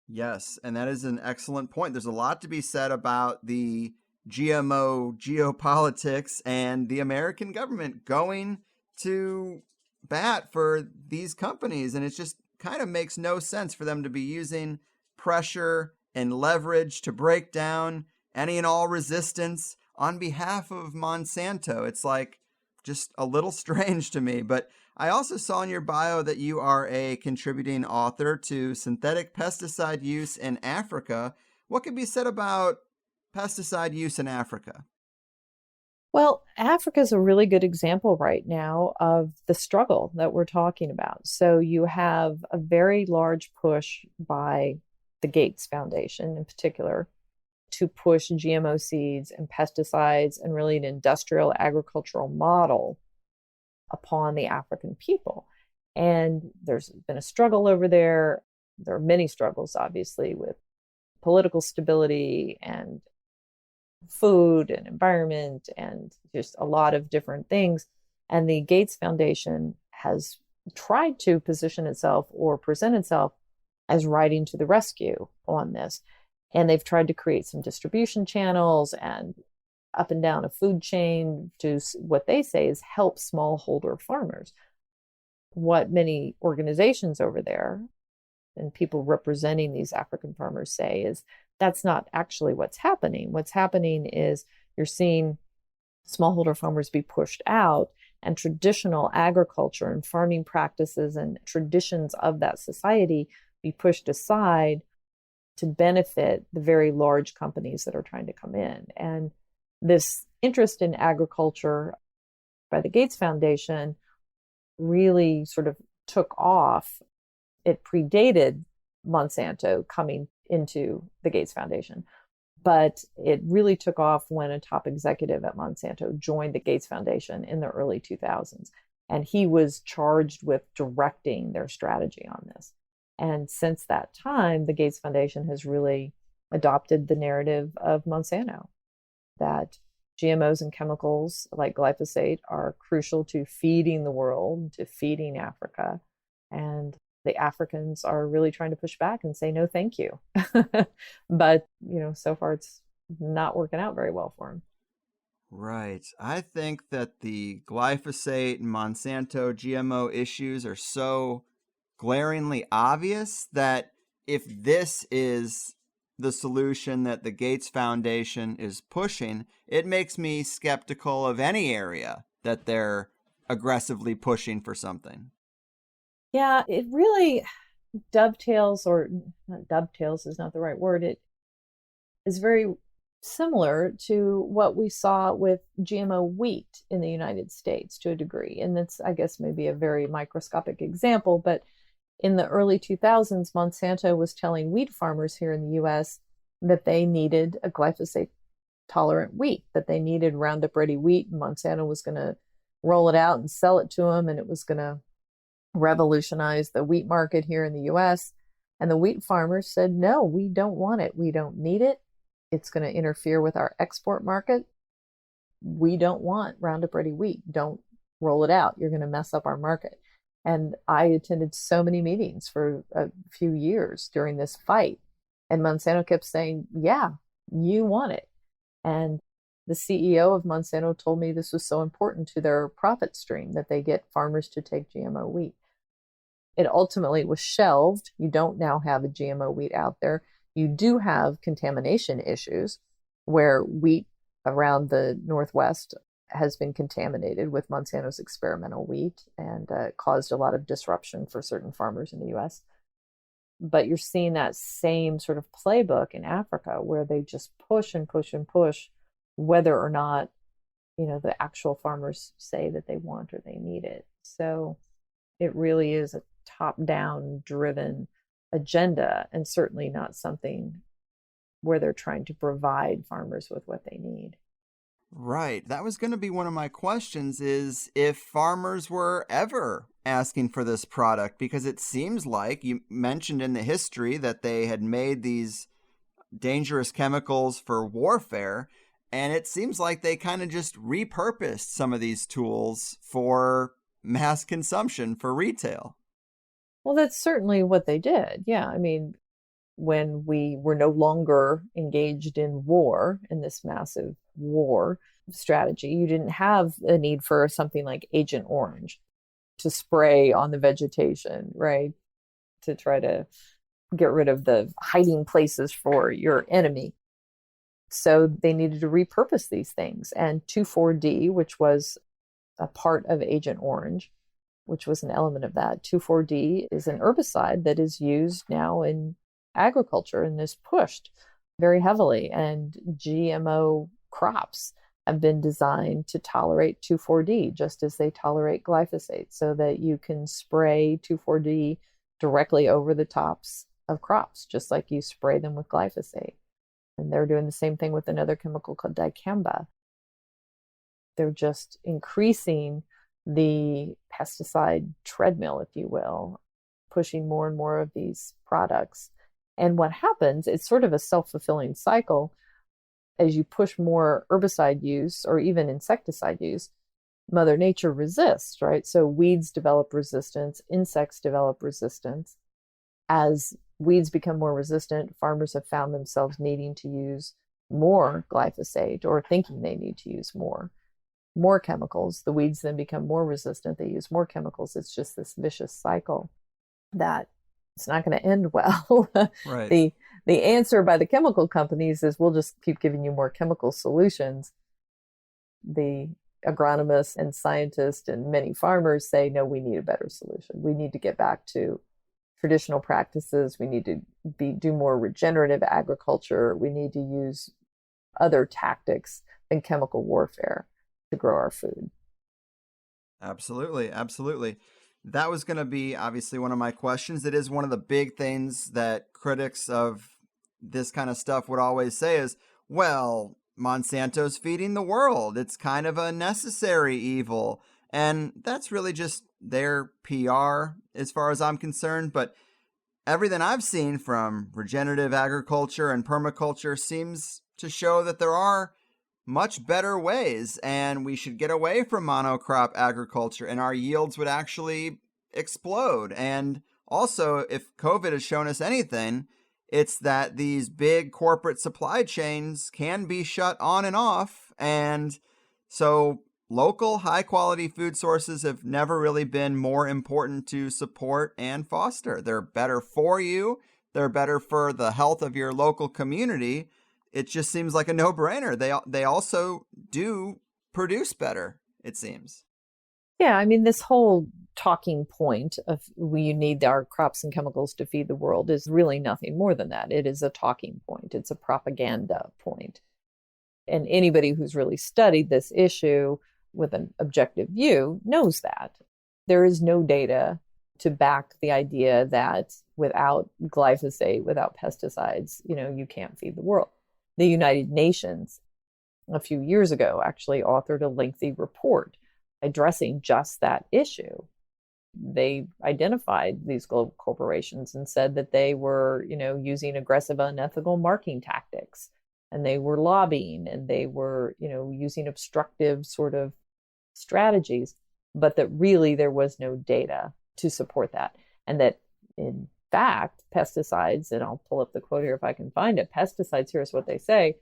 Yes, and that is an excellent point. There's a lot to be said about the GMO geopolitics and the American government going to bat for these companies. And it just kind of makes no sense for them to be using pressure and leverage to break down any and all resistance on behalf of Monsanto. It's like just a little strange to me. But I also saw in your bio that you are a contributing author to synthetic pesticide use in Africa. What can be said about pesticide use in Africa? Well, Africa is a really good example right now of the struggle that we're talking about. So you have a very large push by the Gates Foundation in particular to push GMO seeds and pesticides and really an industrial agricultural model upon the African people. And there's been a struggle over there. There are many struggles, obviously, with political stability and food and environment and just a lot of different things. And the Gates Foundation has tried to position itself or present itself as riding to the rescue on this. And they've tried to create some distribution channels and up and down a food chain to what they say is help smallholder farmers. What many organizations over there and people representing these African farmers say is that's not actually what's happening. What's happening is you're seeing smallholder farmers be pushed out and traditional agriculture and farming practices and traditions of that society be pushed aside to benefit the very large companies that are trying to come in. And this interest in agriculture by the Gates Foundation really sort of took off. It predated Monsanto coming into the Gates Foundation, but it really took off when a top executive at Monsanto joined the Gates Foundation in the early 2000s. And he was charged with directing their strategy on this. And since that time, the Gates Foundation has really adopted the narrative of Monsanto, that GMOs and chemicals like glyphosate are crucial to feeding the world, to feeding Africa. And the Africans are really trying to push back and say, no, thank you. But, so far it's not working out very well for them. Right. I think that the glyphosate and Monsanto GMO issues are so glaringly obvious that if this is the solution that the Gates Foundation is pushing, it makes me skeptical of any area that they're aggressively pushing for something. Yeah, it really dovetails, or not dovetails is not the right word. It is very similar to what we saw with GMO wheat in the United States to a degree. And that's, I guess, maybe a very microscopic example, but in the early 2000s, Monsanto was telling wheat farmers here in the US that they needed a glyphosate tolerant wheat, that they needed Roundup Ready wheat. And Monsanto was going to roll it out and sell it to them, and it was going to revolutionize the wheat market here in the US. And the wheat farmers said, no, we don't want it. We don't need it. It's going to interfere with our export market. We don't want Roundup Ready wheat. Don't roll it out. You're going to mess up our market. And I attended so many meetings for a few years during this fight. And Monsanto kept saying, yeah, you want it. And the CEO of Monsanto told me this was so important to their profit stream that they get farmers to take GMO wheat. It ultimately was shelved. You don't now have a GMO wheat out there. You do have contamination issues where wheat around the Northwest has been contaminated with Monsanto's experimental wheat and caused a lot of disruption for certain farmers in the US. But you're seeing that same sort of playbook in Africa where they just push and push and push whether or not, the actual farmers say that they want or they need it. So it really is a top-down driven agenda, and certainly not something where they're trying to provide farmers with what they need. Right. That was going to be one of my questions, is if farmers were ever asking for this product, because it seems like you mentioned in the history that they had made these dangerous chemicals for warfare, and it seems like they kind of just repurposed some of these tools for mass consumption for retail. Well, that's certainly what they did. Yeah. I mean, when we were no longer engaged in war, in this massive war strategy, you didn't have a need for something like Agent Orange to spray on the vegetation, right? To try to get rid of the hiding places for your enemy. So they needed to repurpose these things. And 2,4-D, which was a part of Agent Orange, which was an element of that, 2,4-D is an herbicide that is used now in agriculture and is pushed very heavily. And GMO crops have been designed to tolerate 2,4-D just as they tolerate glyphosate, so that you can spray 2,4-D directly over the tops of crops, just like you spray them with glyphosate. And they're doing the same thing with another chemical called dicamba. They're just increasing the pesticide treadmill, if you will, pushing more and more of these products. And what happens, it's sort of a self-fulfilling cycle. As you push more herbicide use or even insecticide use, Mother Nature resists, right? So weeds develop resistance, insects develop resistance. As weeds become more resistant, farmers have found themselves needing to use more glyphosate or thinking they need to use more chemicals. The weeds then become more resistant. They use more chemicals. It's just this vicious cycle that it's not going to end well. Right. The answer by the chemical companies is we'll just keep giving you more chemical solutions. The agronomists and scientists and many farmers say, no, we need a better solution. We need to get back to traditional practices. We need to do more regenerative agriculture. We need to use other tactics than chemical warfare to grow our food. Absolutely. Absolutely. That was going to be obviously one of my questions. It is one of the big things that critics of this kind of stuff would always say is, well, Monsanto's feeding the world. It's kind of a necessary evil. And that's really just their PR as far as I'm concerned. But everything I've seen from regenerative agriculture and permaculture seems to show that there are much better ways, and we should get away from monocrop agriculture, and our yields would actually explode. And also, if COVID has shown us anything, it's that these big corporate supply chains can be shut on and off. And so local high-quality food sources have never really been more important to support and foster. They're better for you. They're better for the health of your local community. It just seems like a no-brainer. They also do produce better, it seems. Yeah, I mean, this whole talking point of we need our crops and chemicals to feed the world is really nothing more than that. It is a talking point. It's a propaganda point. And anybody who's really studied this issue with an objective view knows that. There is no data to back the idea that without glyphosate, without pesticides, you can't feed the world. The United Nations a few years ago actually authored a lengthy report addressing just that issue. They identified these global corporations and said that they were, using aggressive, unethical marketing tactics, and they were lobbying, and they were, using obstructive sort of strategies, but that really there was no data to support that. And that in fact, pesticides, and I'll pull up the quote here if I can find it, pesticides, here's what they say.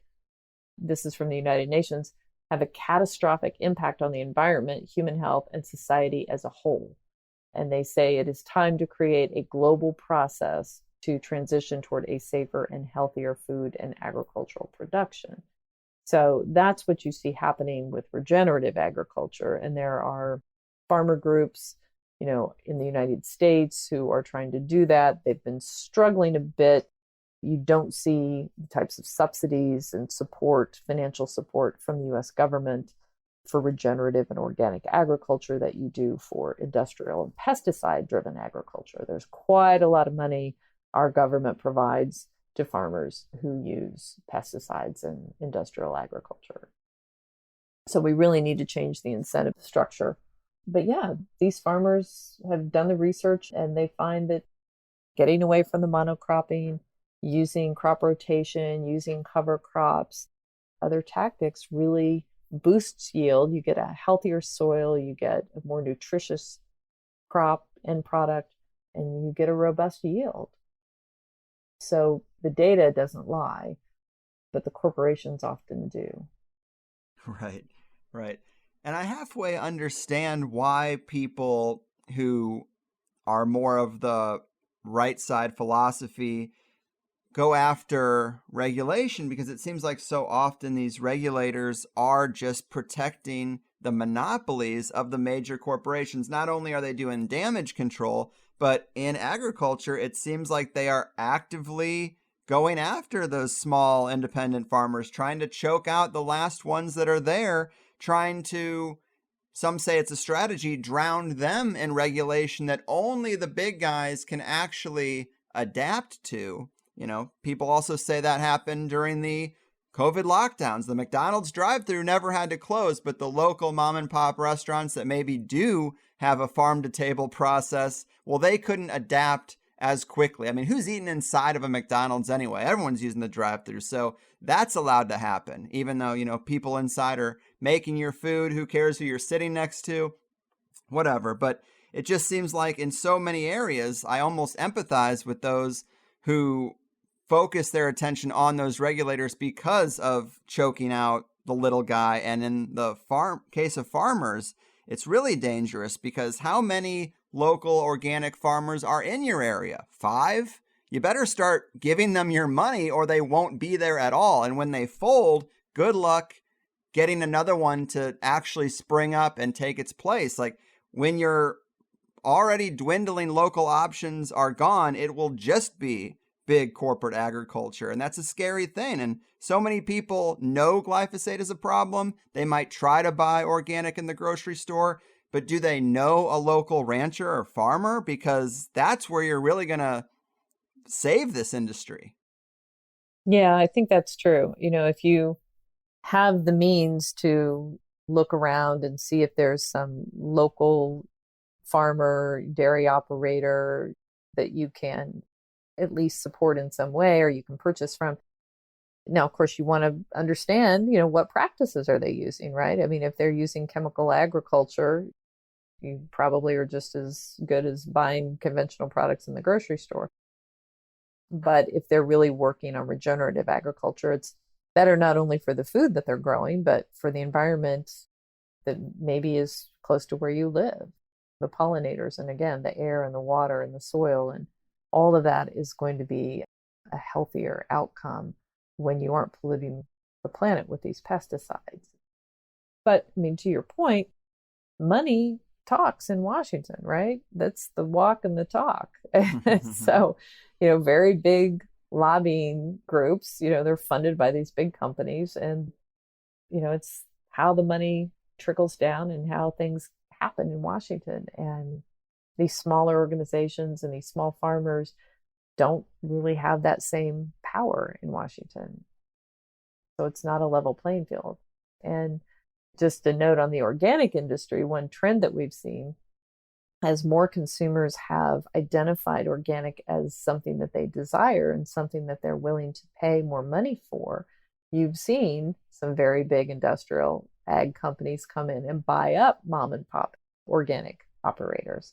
This is from the United Nations, have a catastrophic impact on the environment, human health, and society as a whole. And they say it is time to create a global process to transition toward a safer and healthier food and agricultural production. So that's what you see happening with regenerative agriculture. And there are farmer groups, in the United States who are trying to do that. They've been struggling a bit. You don't see the types of subsidies and support, financial support from the US government for regenerative and organic agriculture that you do for industrial and pesticide-driven agriculture. There's quite a lot of money our government provides to farmers who use pesticides in industrial agriculture. So we really need to change the incentive structure. But yeah, these farmers have done the research and they find that getting away from the monocropping, using crop rotation, using cover crops, other tactics really boosts yield. You get a healthier soil, you get a more nutritious crop and product, and you get a robust yield. So the data doesn't lie, but the corporations often do. Right, right. And I halfway understand why people who are more of the right side philosophy go after regulation, because it seems like so often these regulators are just protecting the monopolies of the major corporations. Not only are they doing damage control, but in agriculture, it seems like they are actively going after those small independent farmers, trying to choke out the last ones that are there, trying to, some say it's a strategy, drown them in regulation that only the big guys can actually adapt to. People also say that happened during the COVID lockdowns. The McDonald's drive-thru never had to close, but the local mom and pop restaurants that maybe do have a farm to table process, well, they couldn't adapt as quickly. I mean, who's eating inside of a McDonald's anyway? Everyone's using the drive-thru. So that's allowed to happen, even though, people inside are making your food. Who cares who you're sitting next to? Whatever. But it just seems like in so many areas, I almost empathize with those who focus their attention on those regulators because of choking out the little guy. And in the case of farmers, it's really dangerous because how many local organic farmers are in your area? 5? You better start giving them your money or they won't be there at all. And when they fold, good luck getting another one to actually spring up and take its place. Like when your already dwindling local options are gone, it will just be big corporate agriculture. And that's a scary thing. And so many people know glyphosate is a problem. They might try to buy organic in the grocery store, but do they know a local rancher or farmer? Because that's where you're really going to save this industry. Yeah, I think that's true. If you have the means to look around and see if there's some local farmer, dairy operator that you can at least support in some way, or you can purchase from. Now, of course, you want to understand, what practices are they using, right? I mean, if they're using chemical agriculture, you probably are just as good as buying conventional products in the grocery store. But if they're really working on regenerative agriculture, it's better not only for the food that they're growing, but for the environment that maybe is close to where you live, the pollinators, and again, the air and the water and the soil, and all of that is going to be a healthier outcome when you aren't polluting the planet with these pesticides. But I mean, to your point, money talks in Washington, right? That's the walk and the talk. So, very big lobbying groups, they're funded by these big companies, and, it's how the money trickles down and how things happen in Washington. And these smaller organizations and these small farmers don't really have that same power in Washington. So it's not a level playing field. And just a note on the organic industry, one trend that we've seen as more consumers have identified organic as something that they desire and something that they're willing to pay more money for, you've seen some very big industrial ag companies come in and buy up mom and pop organic operators.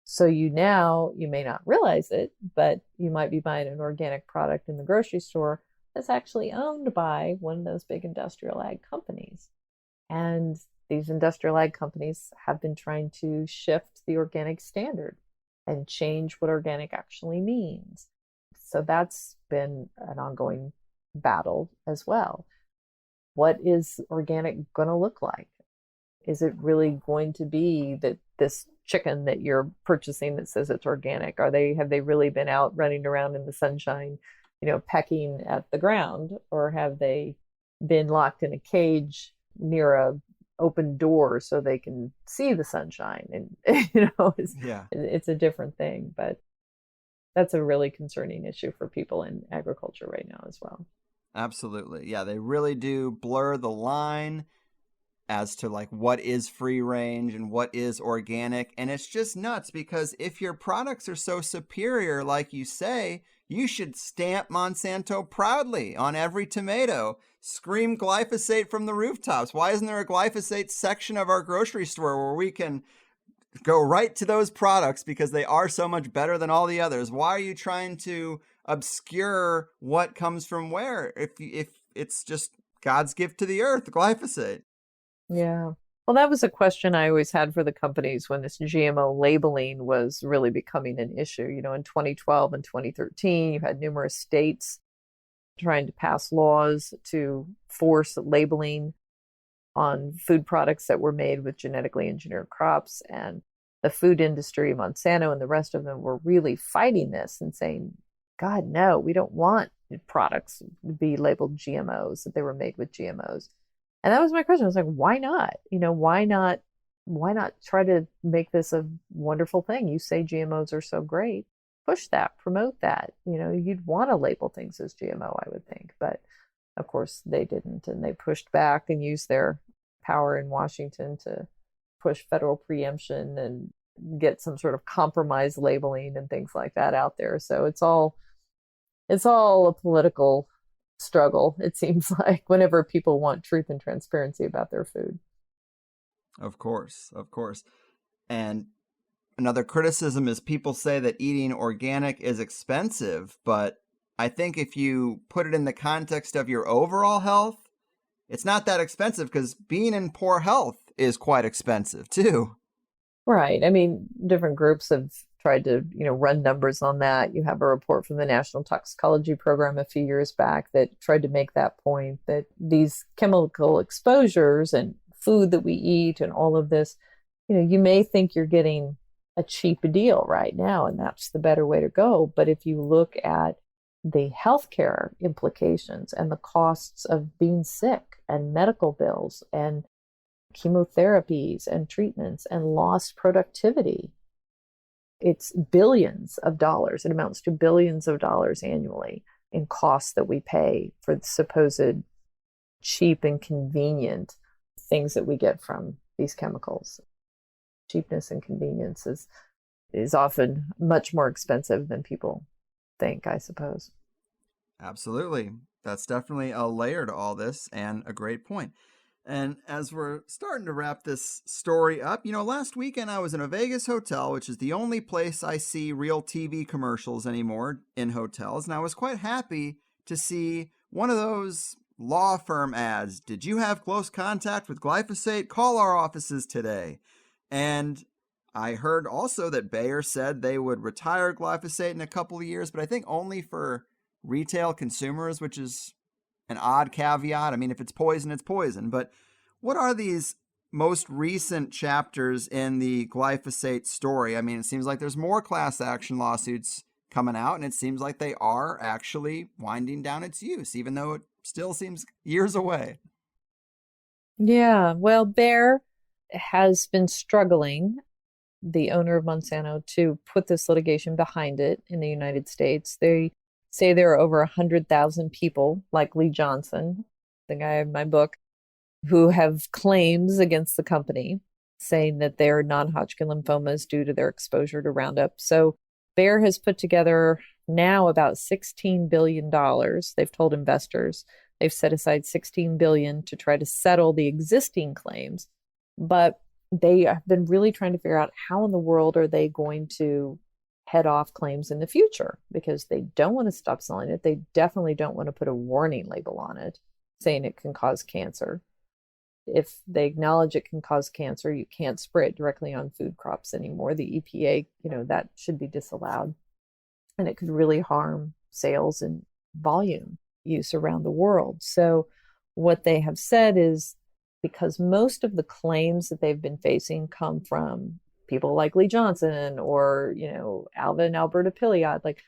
So you may not realize it, but you might be buying an organic product in the grocery store that's actually owned by one of those big industrial ag companies. And these industrial ag companies have been trying to shift the organic standard and change what organic actually means. So that's been an ongoing battle as well. What is organic going to look like? Is it really going to be that this chicken that you're purchasing that says it's organic? Have they really been out running around in the sunshine, pecking at the ground, or have they been locked in a cage near a open door so they can see the sunshine? And it's a different thing, but that's a really concerning issue for people in agriculture right now as well. Absolutely. Yeah, they really do blur the line as to like what is free range and what is organic. And it's just nuts because if your products are so superior, like you say, you should stamp Monsanto proudly on every tomato. Scream glyphosate from the rooftops. Why isn't there a glyphosate section of our grocery store where we can go right to those products because they are so much better than all the others? Why are you trying to obscure what comes from where if it's just God's gift to the earth, glyphosate? Yeah. Well, that was a question I always had for the companies when this GMO labeling was really becoming an issue. In 2012 and 2013, you had numerous states trying to pass laws to force labeling on food products that were made with genetically engineered crops. And the food industry, Monsanto and the rest of them, were really fighting this and saying, God, no, we don't want products to be labeled GMOs, that they were made with GMOs. And that was my question. I was like, why not? Why not try to make this a wonderful thing? You say GMOs are so great. Push that, promote that. You'd want to label things as GMO, I would think. But Of course, they didn't, and they pushed back and used their power in Washington to push federal preemption and get some sort of compromise labeling and things like that out there. So it's all a political struggle, it seems like, whenever people want truth and transparency about their food. Of course, of course. And another criticism is people say that eating organic is expensive, but I think if you put it in the context of your overall health, it's not that expensive because being in poor health is quite expensive too. Right. I mean, different groups have tried to, run numbers on that. You have a report from the National Toxicology Program a few years back that tried to make that point, that these chemical exposures and food that we eat and all of this, you may think you're getting a cheap deal right now, and that's the better way to go. But if you look at the healthcare implications and the costs of being sick and medical bills and chemotherapies and treatments and lost productivity, it's billions of dollars. It amounts to billions of dollars annually in costs that we pay for the supposed cheap and convenient things that we get from these chemicals. Cheapness and convenience is often much more expensive than people think, I suppose. Absolutely. That's definitely a layer to all this and a great point. And as we're starting to wrap this story up, last weekend I was in a Vegas hotel, which is the only place I see real TV commercials anymore in hotels. And I was quite happy to see one of those law firm ads. Did you have close contact with glyphosate? Call our offices today. And I heard also that Bayer said they would retire glyphosate in a couple of years, but I think only for retail consumers, which is an odd caveat. I mean, if it's poison, it's poison. But what are these most recent chapters in the glyphosate story? I mean, it seems like there's more class action lawsuits coming out, and it seems like they are actually winding down its use, even though it still seems years away. Yeah, well, Bayer has been struggling, the owner of Monsanto, to put this litigation behind it in the United States. They say there are over 100,000 people like Lee Johnson, the guy in my book, who have claims against the company saying that they're non-Hodgkin lymphomas due to their exposure to Roundup. So Bayer has put together now about $16 billion. They've told investors they've set aside $16 billion to try to settle the existing claims. But they have been really trying to figure out how in the world are they going to head off claims in the future, because they don't want to stop selling it. They definitely don't want to put a warning label on it saying it can cause cancer. If they acknowledge it can cause cancer, you can't spray it directly on food crops anymore. The EPA, that should be disallowed. And it could really harm sales and volume use around the world. So what they have said is, because most of the claims that they've been facing come from people like Lee Johnson or, Alva and Alberta Piliot, like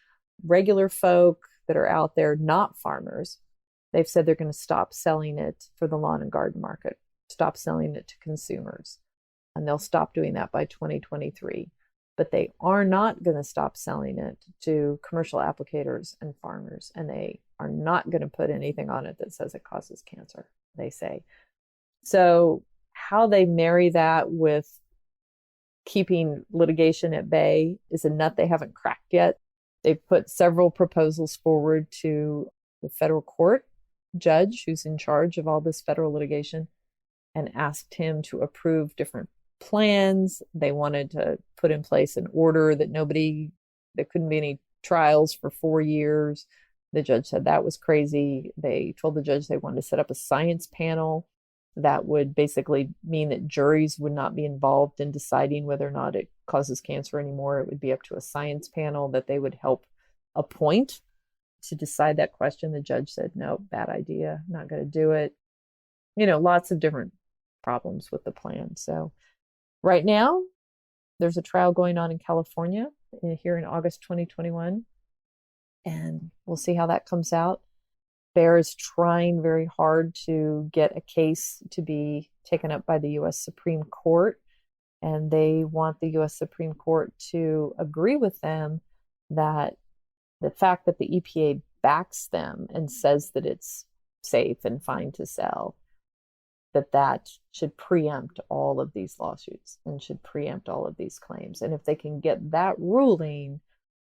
regular folk that are out there, not farmers, they've said they're going to stop selling it for the lawn and garden market, stop selling it to consumers. And they'll stop doing that by 2023. But they are not going to stop selling it to commercial applicators and farmers. And they are not going to put anything on it that says it causes cancer, they say. So how they marry that with keeping litigation at bay is a nut they haven't cracked yet. They've put several proposals forward to the federal court judge who's in charge of all this federal litigation and asked him to approve different plans. They wanted to put in place an order that there couldn't be any trials for 4 years. The judge said that was crazy. They told the judge they wanted to set up a science panel that would basically mean that juries would not be involved in deciding whether or not it causes cancer anymore. It would be up to a science panel that they would help appoint to decide that question. The judge said, no, bad idea, not going to do it. Lots of different problems with the plan. So right now, there's a trial going on in California here in August 2021, and we'll see how that comes out. Bayer is trying very hard to get a case to be taken up by the U.S. Supreme Court, and they want the U.S. Supreme Court to agree with them that the fact that the EPA backs them and says that it's safe and fine to sell, that should preempt all of these lawsuits and should preempt all of these claims. And if they can get that ruling,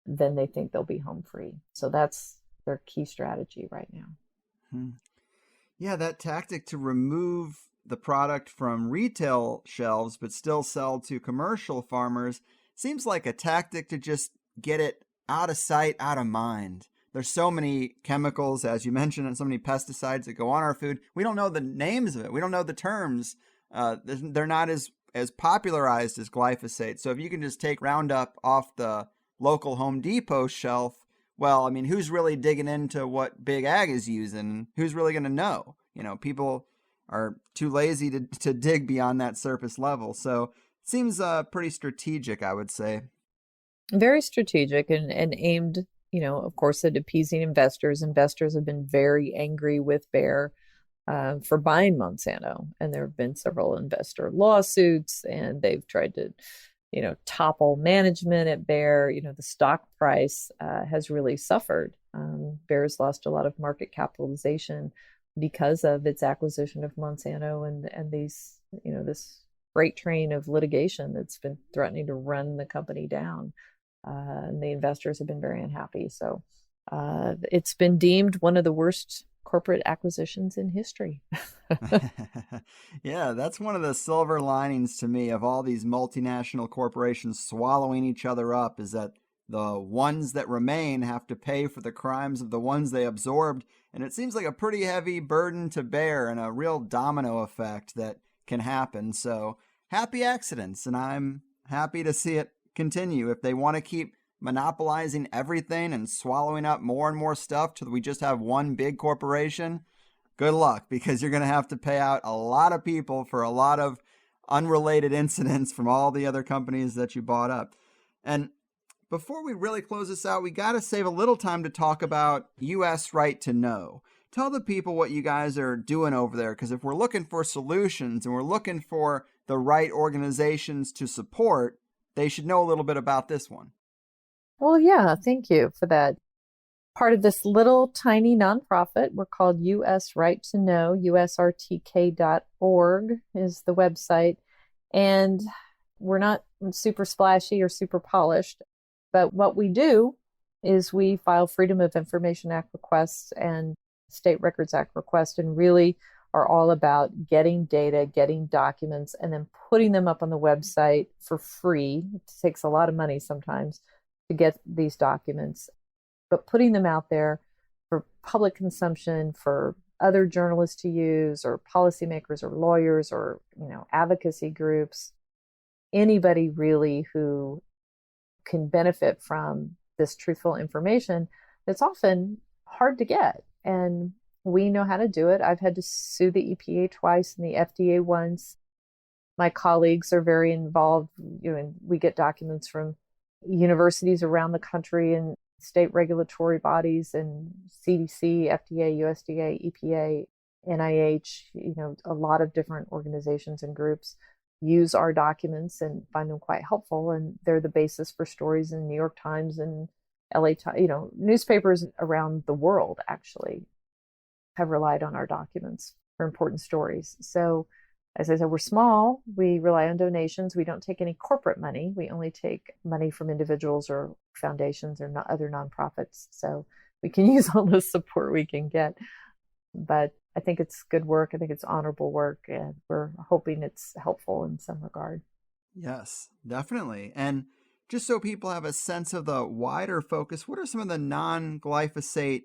then they think they'll be home free. So that's their key strategy right now. Hmm. Yeah, that tactic to remove the product from retail shelves but still sell to commercial farmers seems like a tactic to just get it out of sight, out of mind. There's so many chemicals, as you mentioned, and so many pesticides that go on our food. We don't know the names of it. We don't know the terms. They're not as popularized as glyphosate. So if you can just take Roundup off the local Home Depot shelf, well, I mean, who's really digging into what Big Ag is using? Who's really going to know? People are too lazy to dig beyond that surface level. So it seems pretty strategic, I would say. Very strategic and aimed, of course, at appeasing investors. Investors have been very angry with Bayer for buying Monsanto, and there have been several investor lawsuits, and they've tried to, topple management at Bayer. The stock price has really suffered. Bayer's lost a lot of market capitalization because of its acquisition of Monsanto and these, this freight train of litigation that's been threatening to run the company down. And the investors have been very unhappy. So it's been deemed one of the worst corporate acquisitions in history. Yeah, that's one of the silver linings to me of all these multinational corporations swallowing each other up, is that the ones that remain have to pay for the crimes of the ones they absorbed. And it seems like a pretty heavy burden to bear and a real domino effect that can happen. So happy accidents, and I'm happy to see it continue. If they want to keep monopolizing everything and swallowing up more and more stuff till we just have one big corporation, good luck, because you're going to have to pay out a lot of people for a lot of unrelated incidents from all the other companies that you bought up. And before we really close this out, we got to save a little time to talk about U.S. Right to Know. Tell the people what you guys are doing over there, because if we're looking for solutions and we're looking for the right organizations to support, they should know a little bit about this one. Well, yeah, thank you for that. Part of this little tiny nonprofit, we're called U.S. Right to Know. usrtk.org is the website. And we're not super splashy or super polished, but what we do is we file Freedom of Information Act requests and State Records Act requests, and really are all about getting data, getting documents, and then putting them up on the website for free. It takes a lot of money sometimes to get these documents, but putting them out there for public consumption, for other journalists to use, or policymakers, or lawyers, or advocacy groups, anybody really who can benefit from this truthful information that's often hard to get. And we know how to do it. I've had to sue the EPA twice and the FDA once. My colleagues are very involved. And we get documents from universities around the country and state regulatory bodies and CDC, FDA, USDA, EPA, NIH, a lot of different organizations and groups use our documents and find them quite helpful. And they're the basis for stories in the New York Times and LA Times, newspapers around the world actually have relied on our documents for important stories. So, as I said, we're small. We rely on donations. We don't take any corporate money. We only take money from individuals or foundations or other nonprofits. So we can use all the support we can get. But I think it's good work. I think it's honorable work. And we're hoping it's helpful in some regard. Yes, definitely. And just so people have a sense of the wider focus, what are some of the non-glyphosate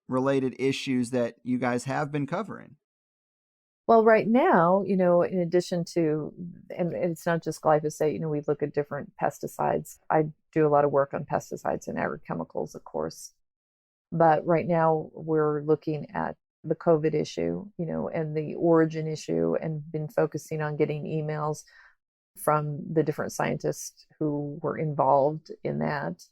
related issues that you guys have been covering? Well, right now, in addition to, and it's not just glyphosate, we look at different pesticides. I do a lot of work on pesticides and agrochemicals, of course. But right now we're looking at the COVID issue, and the origin issue, and been focusing on getting emails from the different scientists who were involved in that,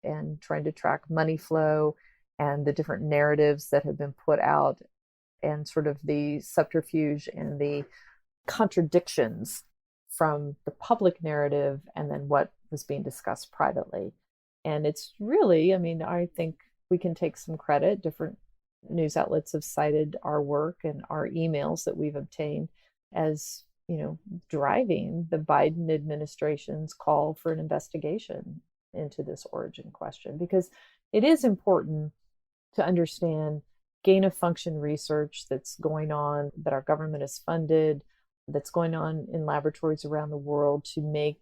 and trying to track money flow and the different narratives that have been put out, and sort of the subterfuge and the contradictions from the public narrative and then what was being discussed privately. And it's really, I think we can take some credit. Different news outlets have cited our work and our emails that we've obtained as, driving the Biden administration's call for an investigation into this origin question, because it is important to understand gain of function research that's going on, that our government has funded, that's going on in laboratories around the world to make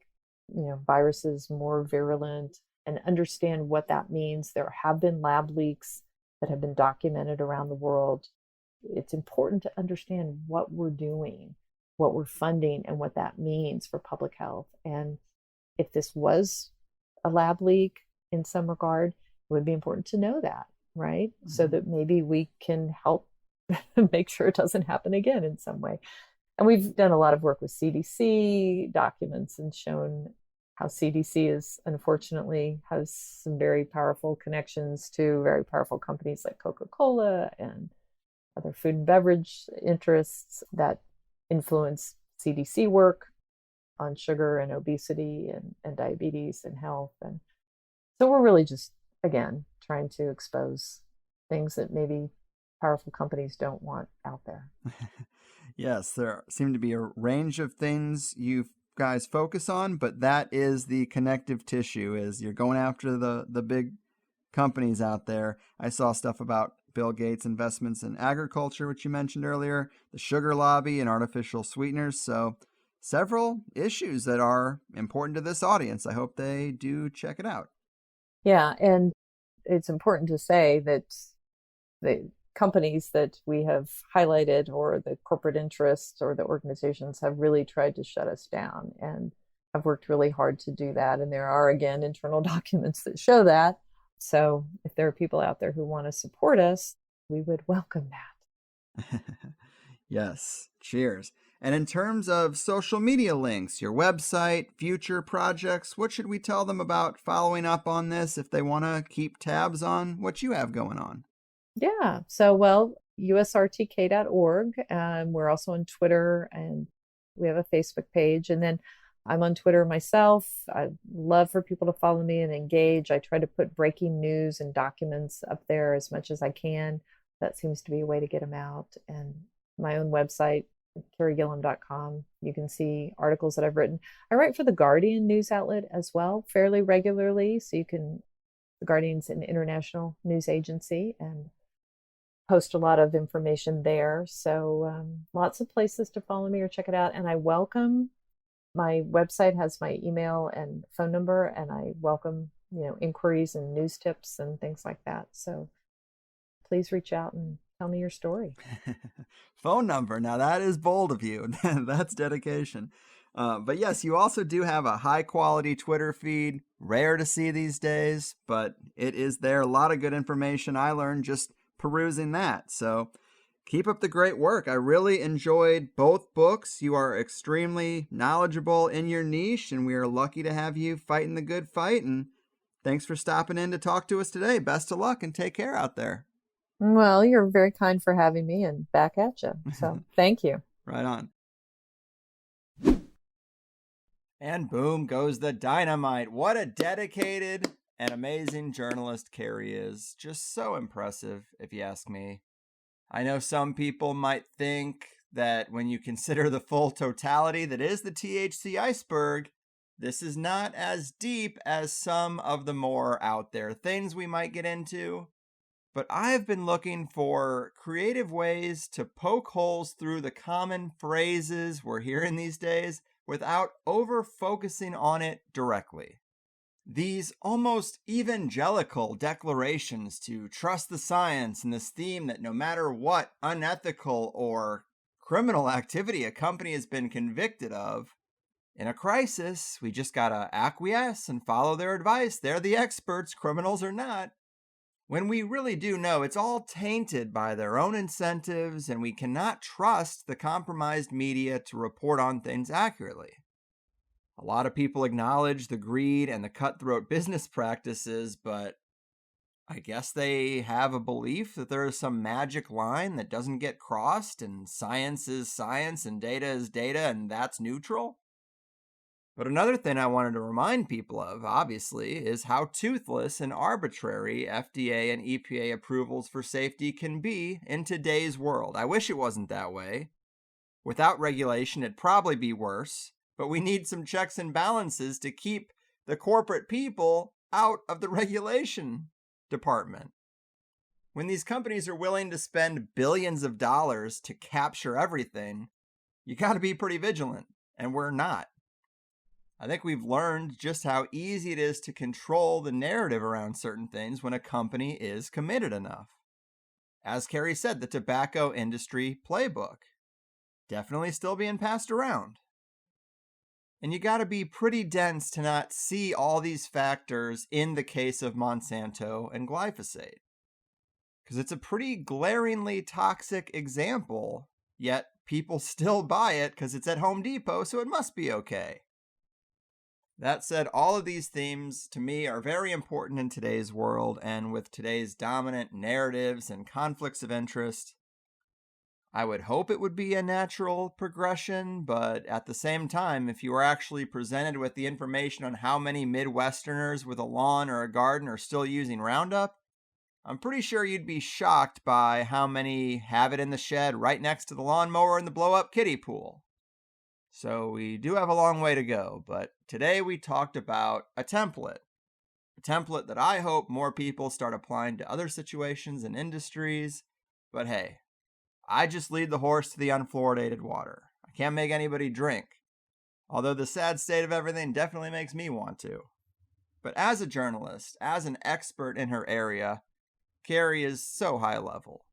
viruses more virulent, and understand what that means. There have been lab leaks that have been documented around the world. It's important to understand what we're doing, what we're funding, and what that means for public health. And if this was a lab leak in some regard, it would be important to know that, right? Mm-hmm. So that maybe we can help make sure it doesn't happen again in some way. And we've done a lot of work with CDC documents and shown how CDC unfortunately has some very powerful connections to very powerful companies like Coca-Cola and other food and beverage interests that influence CDC work on sugar and obesity and diabetes and health. And so we're really just, again, trying to expose things that maybe powerful companies don't want out there. Yes, there seem to be a range of things you guys focus on, but that is the connective tissue, is you're going after the big companies out there. I saw stuff about Bill Gates' investments in agriculture, which you mentioned earlier, the sugar lobby and artificial sweeteners. So several issues that are important to this audience. I hope they do check it out. Yeah, and it's important to say that the companies that we have highlighted, or the corporate interests or the organizations, have really tried to shut us down and have worked really hard to do that. And there are, again, internal documents that show that. So if there are people out there who want to support us, we would welcome that. Yes, cheers. And in terms of social media links, your website, future projects, what should we tell them about following up on this if they want to keep tabs on what you have going on? Yeah. So, usrtk.org. We're also on Twitter, and we have a Facebook page. And then I'm on Twitter myself. I love for people to follow me and engage. I try to put breaking news and documents up there as much as I can. That seems to be a way to get them out. And my own website, CareyGillam.com. You can see articles that I've written. I write for the Guardian news outlet as well, fairly regularly. So the Guardian's an international news agency, and post a lot of information there. So lots of places to follow me or check it out. And my website has my email and phone number, and I welcome, inquiries and news tips and things like that. So please reach out and tell me your story. Phone number. Now that is bold of you. That's dedication. But yes, you also do have a high quality Twitter feed. Rare to see these days, but it is there. A lot of good information I learned just perusing that. So keep up the great work. I really enjoyed both books. You are extremely knowledgeable in your niche, and we are lucky to have you fighting the good fight. And thanks for stopping in to talk to us today. Best of luck and take care out there. Well, you're very kind for having me, and back at you. So thank you. Right on. And boom goes the dynamite. What a dedicated and amazing journalist Carey is. Just so impressive, if you ask me. I know some people might think that when you consider the full totality that is the THC iceberg, this is not as deep as some of the more out there things we might get into. But I've been looking for creative ways to poke holes through the common phrases we're hearing these days without over-focusing on it directly. These almost evangelical declarations to trust the science and this theme that no matter what unethical or criminal activity a company has been convicted of, in a crisis, we just gotta acquiesce and follow their advice. They're the experts, criminals or not. When we really do know it's all tainted by their own incentives, and we cannot trust the compromised media to report on things accurately. A lot of people acknowledge the greed and the cutthroat business practices, but I guess they have a belief that there is some magic line that doesn't get crossed, and science is science and data is data, and that's neutral. But another thing I wanted to remind people of, obviously, is how toothless and arbitrary FDA and EPA approvals for safety can be in today's world. I wish it wasn't that way. Without regulation, it'd probably be worse, but we need some checks and balances to keep the corporate people out of the regulation department. When these companies are willing to spend billions of dollars to capture everything, you got to be pretty vigilant, and we're not. I think we've learned just how easy it is to control the narrative around certain things when a company is committed enough. As Carey said, the tobacco industry playbook. Definitely still being passed around. And you got to be pretty dense to not see all these factors in the case of Monsanto and glyphosate. Because it's a pretty glaringly toxic example, yet people still buy it because it's at Home Depot, so it must be okay. That said, all of these themes to me are very important in today's world, and with today's dominant narratives and conflicts of interest, I would hope it would be a natural progression, but at the same time, if you are actually presented with the information on how many Midwesterners with a lawn or a garden are still using Roundup, I'm pretty sure you'd be shocked by how many have it in the shed right next to the lawnmower and the blow-up kiddie pool. So we do have a long way to go, but today we talked about a template that I hope more people start applying to other situations and industries. But hey, I just lead the horse to the unfluoridated water. I can't make anybody drink, although the sad state of everything definitely makes me want to. But as a journalist, as an expert in her area, Carey is so high level.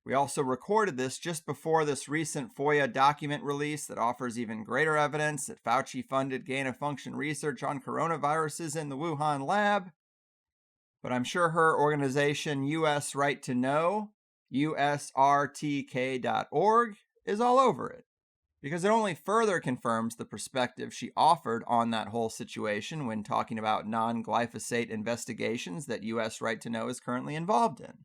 We also recorded this just before this recent FOIA document release that offers even greater evidence that Fauci funded gain-of-function research on coronaviruses in the Wuhan lab. But I'm sure her organization, US Right to Know, usrtk.org, is all over it, because it only further confirms the perspective she offered on that whole situation when talking about non-glyphosate investigations that US Right to Know is currently involved in.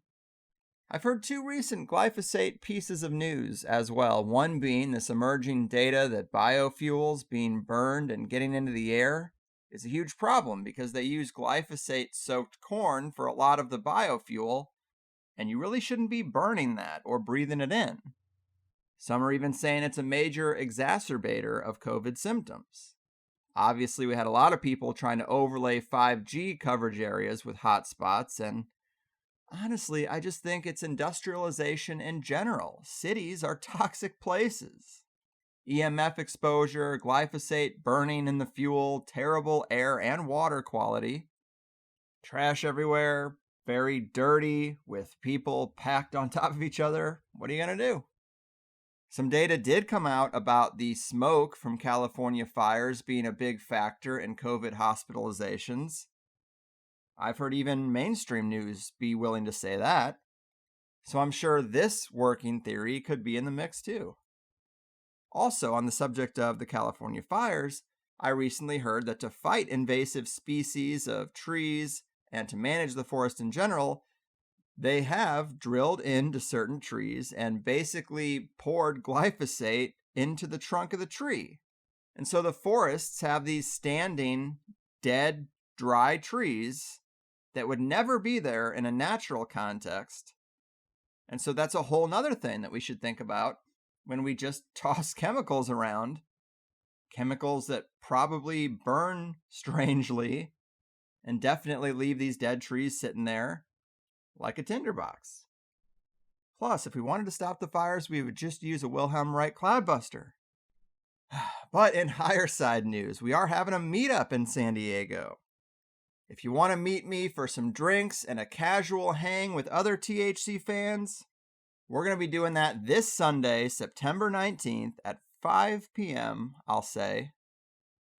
I've heard two recent glyphosate pieces of news as well, one being this emerging data that biofuels being burned and getting into the air is a huge problem because they use glyphosate-soaked corn for a lot of the biofuel, and you really shouldn't be burning that or breathing it in. Some are even saying it's a major exacerbator of COVID symptoms. Obviously, we had a lot of people trying to overlay 5G coverage areas with hotspots, and honestly, I just think it's industrialization in general. Cities are toxic places. EMF exposure, glyphosate burning in the fuel, terrible air and water quality, trash everywhere, very dirty, with people packed on top of each other. What are you going to do? Some data did come out about the smoke from California fires being a big factor in COVID hospitalizations. I've heard even mainstream news be willing to say that. So I'm sure this working theory could be in the mix too. Also, on the subject of the California fires, I recently heard that to fight invasive species of trees and to manage the forest in general, they have drilled into certain trees and basically poured glyphosate into the trunk of the tree. And so the forests have these standing, dead, dry trees that would never be there in a natural context. And so that's a whole nother thing that we should think about when we just toss chemicals around. Chemicals that probably burn strangely and definitely leave these dead trees sitting there like a tinderbox. Plus, if we wanted to stop the fires, we would just use a Wilhelm Reich cloudbuster. But in higher side news, we are having a meetup in San Diego. If you want to meet me for some drinks and a casual hang with other THC fans, we're going to be doing that this Sunday, September 19th at 5 p.m., I'll say,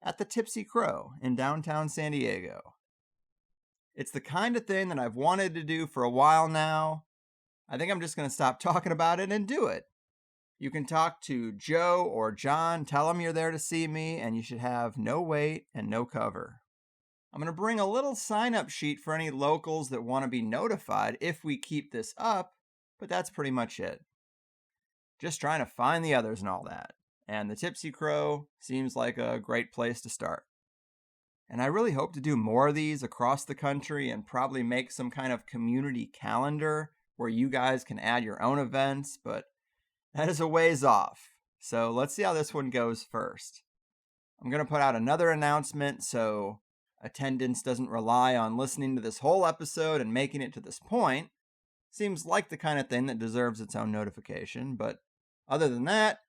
at the Tipsy Crow in downtown San Diego. It's the kind of thing that I've wanted to do for a while now. I think I'm just going to stop talking about it and do it. You can talk to Joe or John, tell them you're there to see me, and you should have no wait and no cover. I'm going to bring a little sign-up sheet for any locals that want to be notified if we keep this up, but that's pretty much it. Just trying to find the others and all that. and the Tipsy Crow seems like a great place to start. And I really hope to do more of these across the country and probably make some kind of community calendar where you guys can add your own events, but that is a ways off. So let's see how this one goes first. I'm going to put out another announcement so attendance doesn't rely on listening to this whole episode and making it to this point. Seems like the kind of thing that deserves its own notification, but other than that,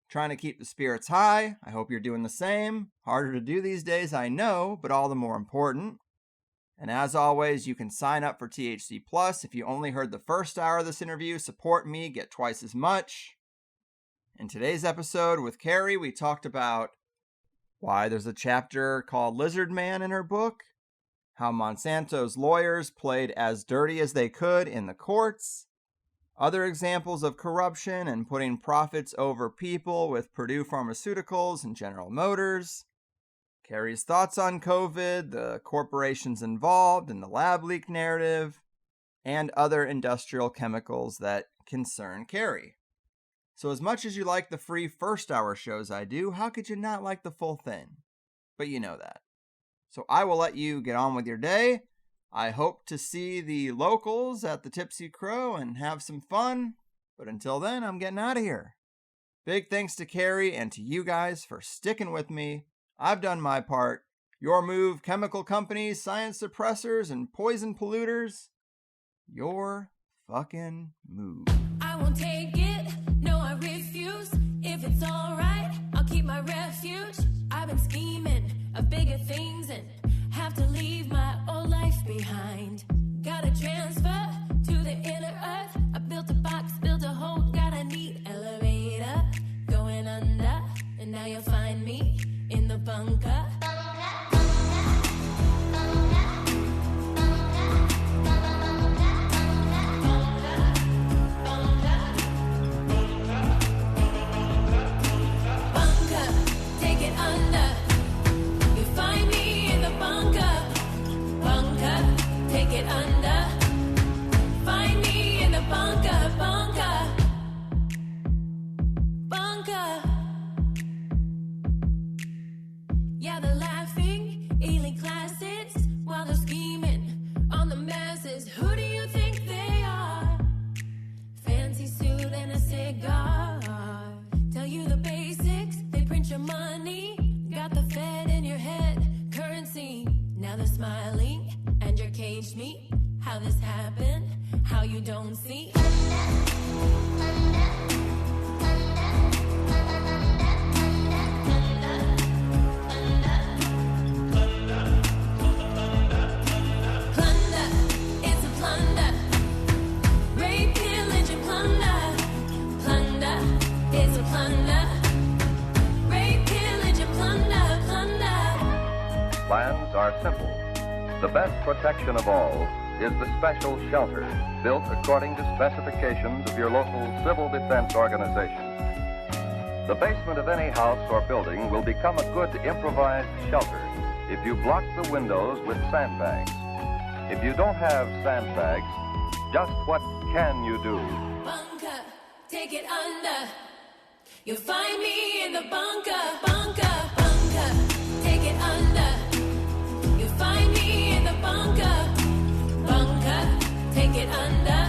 trying to keep the spirits high. I hope you're doing the same. Harder to do these days, I know, but all the more important. And as always, you can sign up for THC Plus. If you only heard the first hour of this interview, support me, get twice as much. In today's episode with Carey, we talked about why there's a chapter called Lizard Man in her book, how Monsanto's lawyers played as dirty as they could in the courts, other examples of corruption and putting profits over people with Purdue Pharmaceuticals and General Motors, Carey's thoughts on COVID, the corporations involved in the lab leak narrative, and other industrial chemicals that concern Carey. So as much as you like the free first hour shows I do, how could you not like the full thing? But you know that. So I will let you get on with your day. I hope to see the locals at the Tipsy Crow and have some fun. But until then, I'm getting out of here. Big thanks to Carey and to you guys for sticking with me. I've done my part. Your move, chemical companies, science suppressors, and poison polluters. Your fucking move. I won't take it. No, I refuse. If it's alright, I'll keep my refuge. I've been scheming of bigger things and have to leave my old life behind. Gotta transfer to the inner earth. I built a box, built a hole, got a neat elevator going under, and now you'll find me in the bunker. How this happened, how you don't see. Plans are simple. The best protection of all is the special shelter built according to specifications of your local civil defense organization. The basement of any house or building will become a good improvised shelter if you block the windows with sandbags. If you don't have sandbags, just what can you do? Bunker, take it under. You'll find me in the bunker, bunker, bunker, take it under. You'll find me in the bunker, bunker, take it under.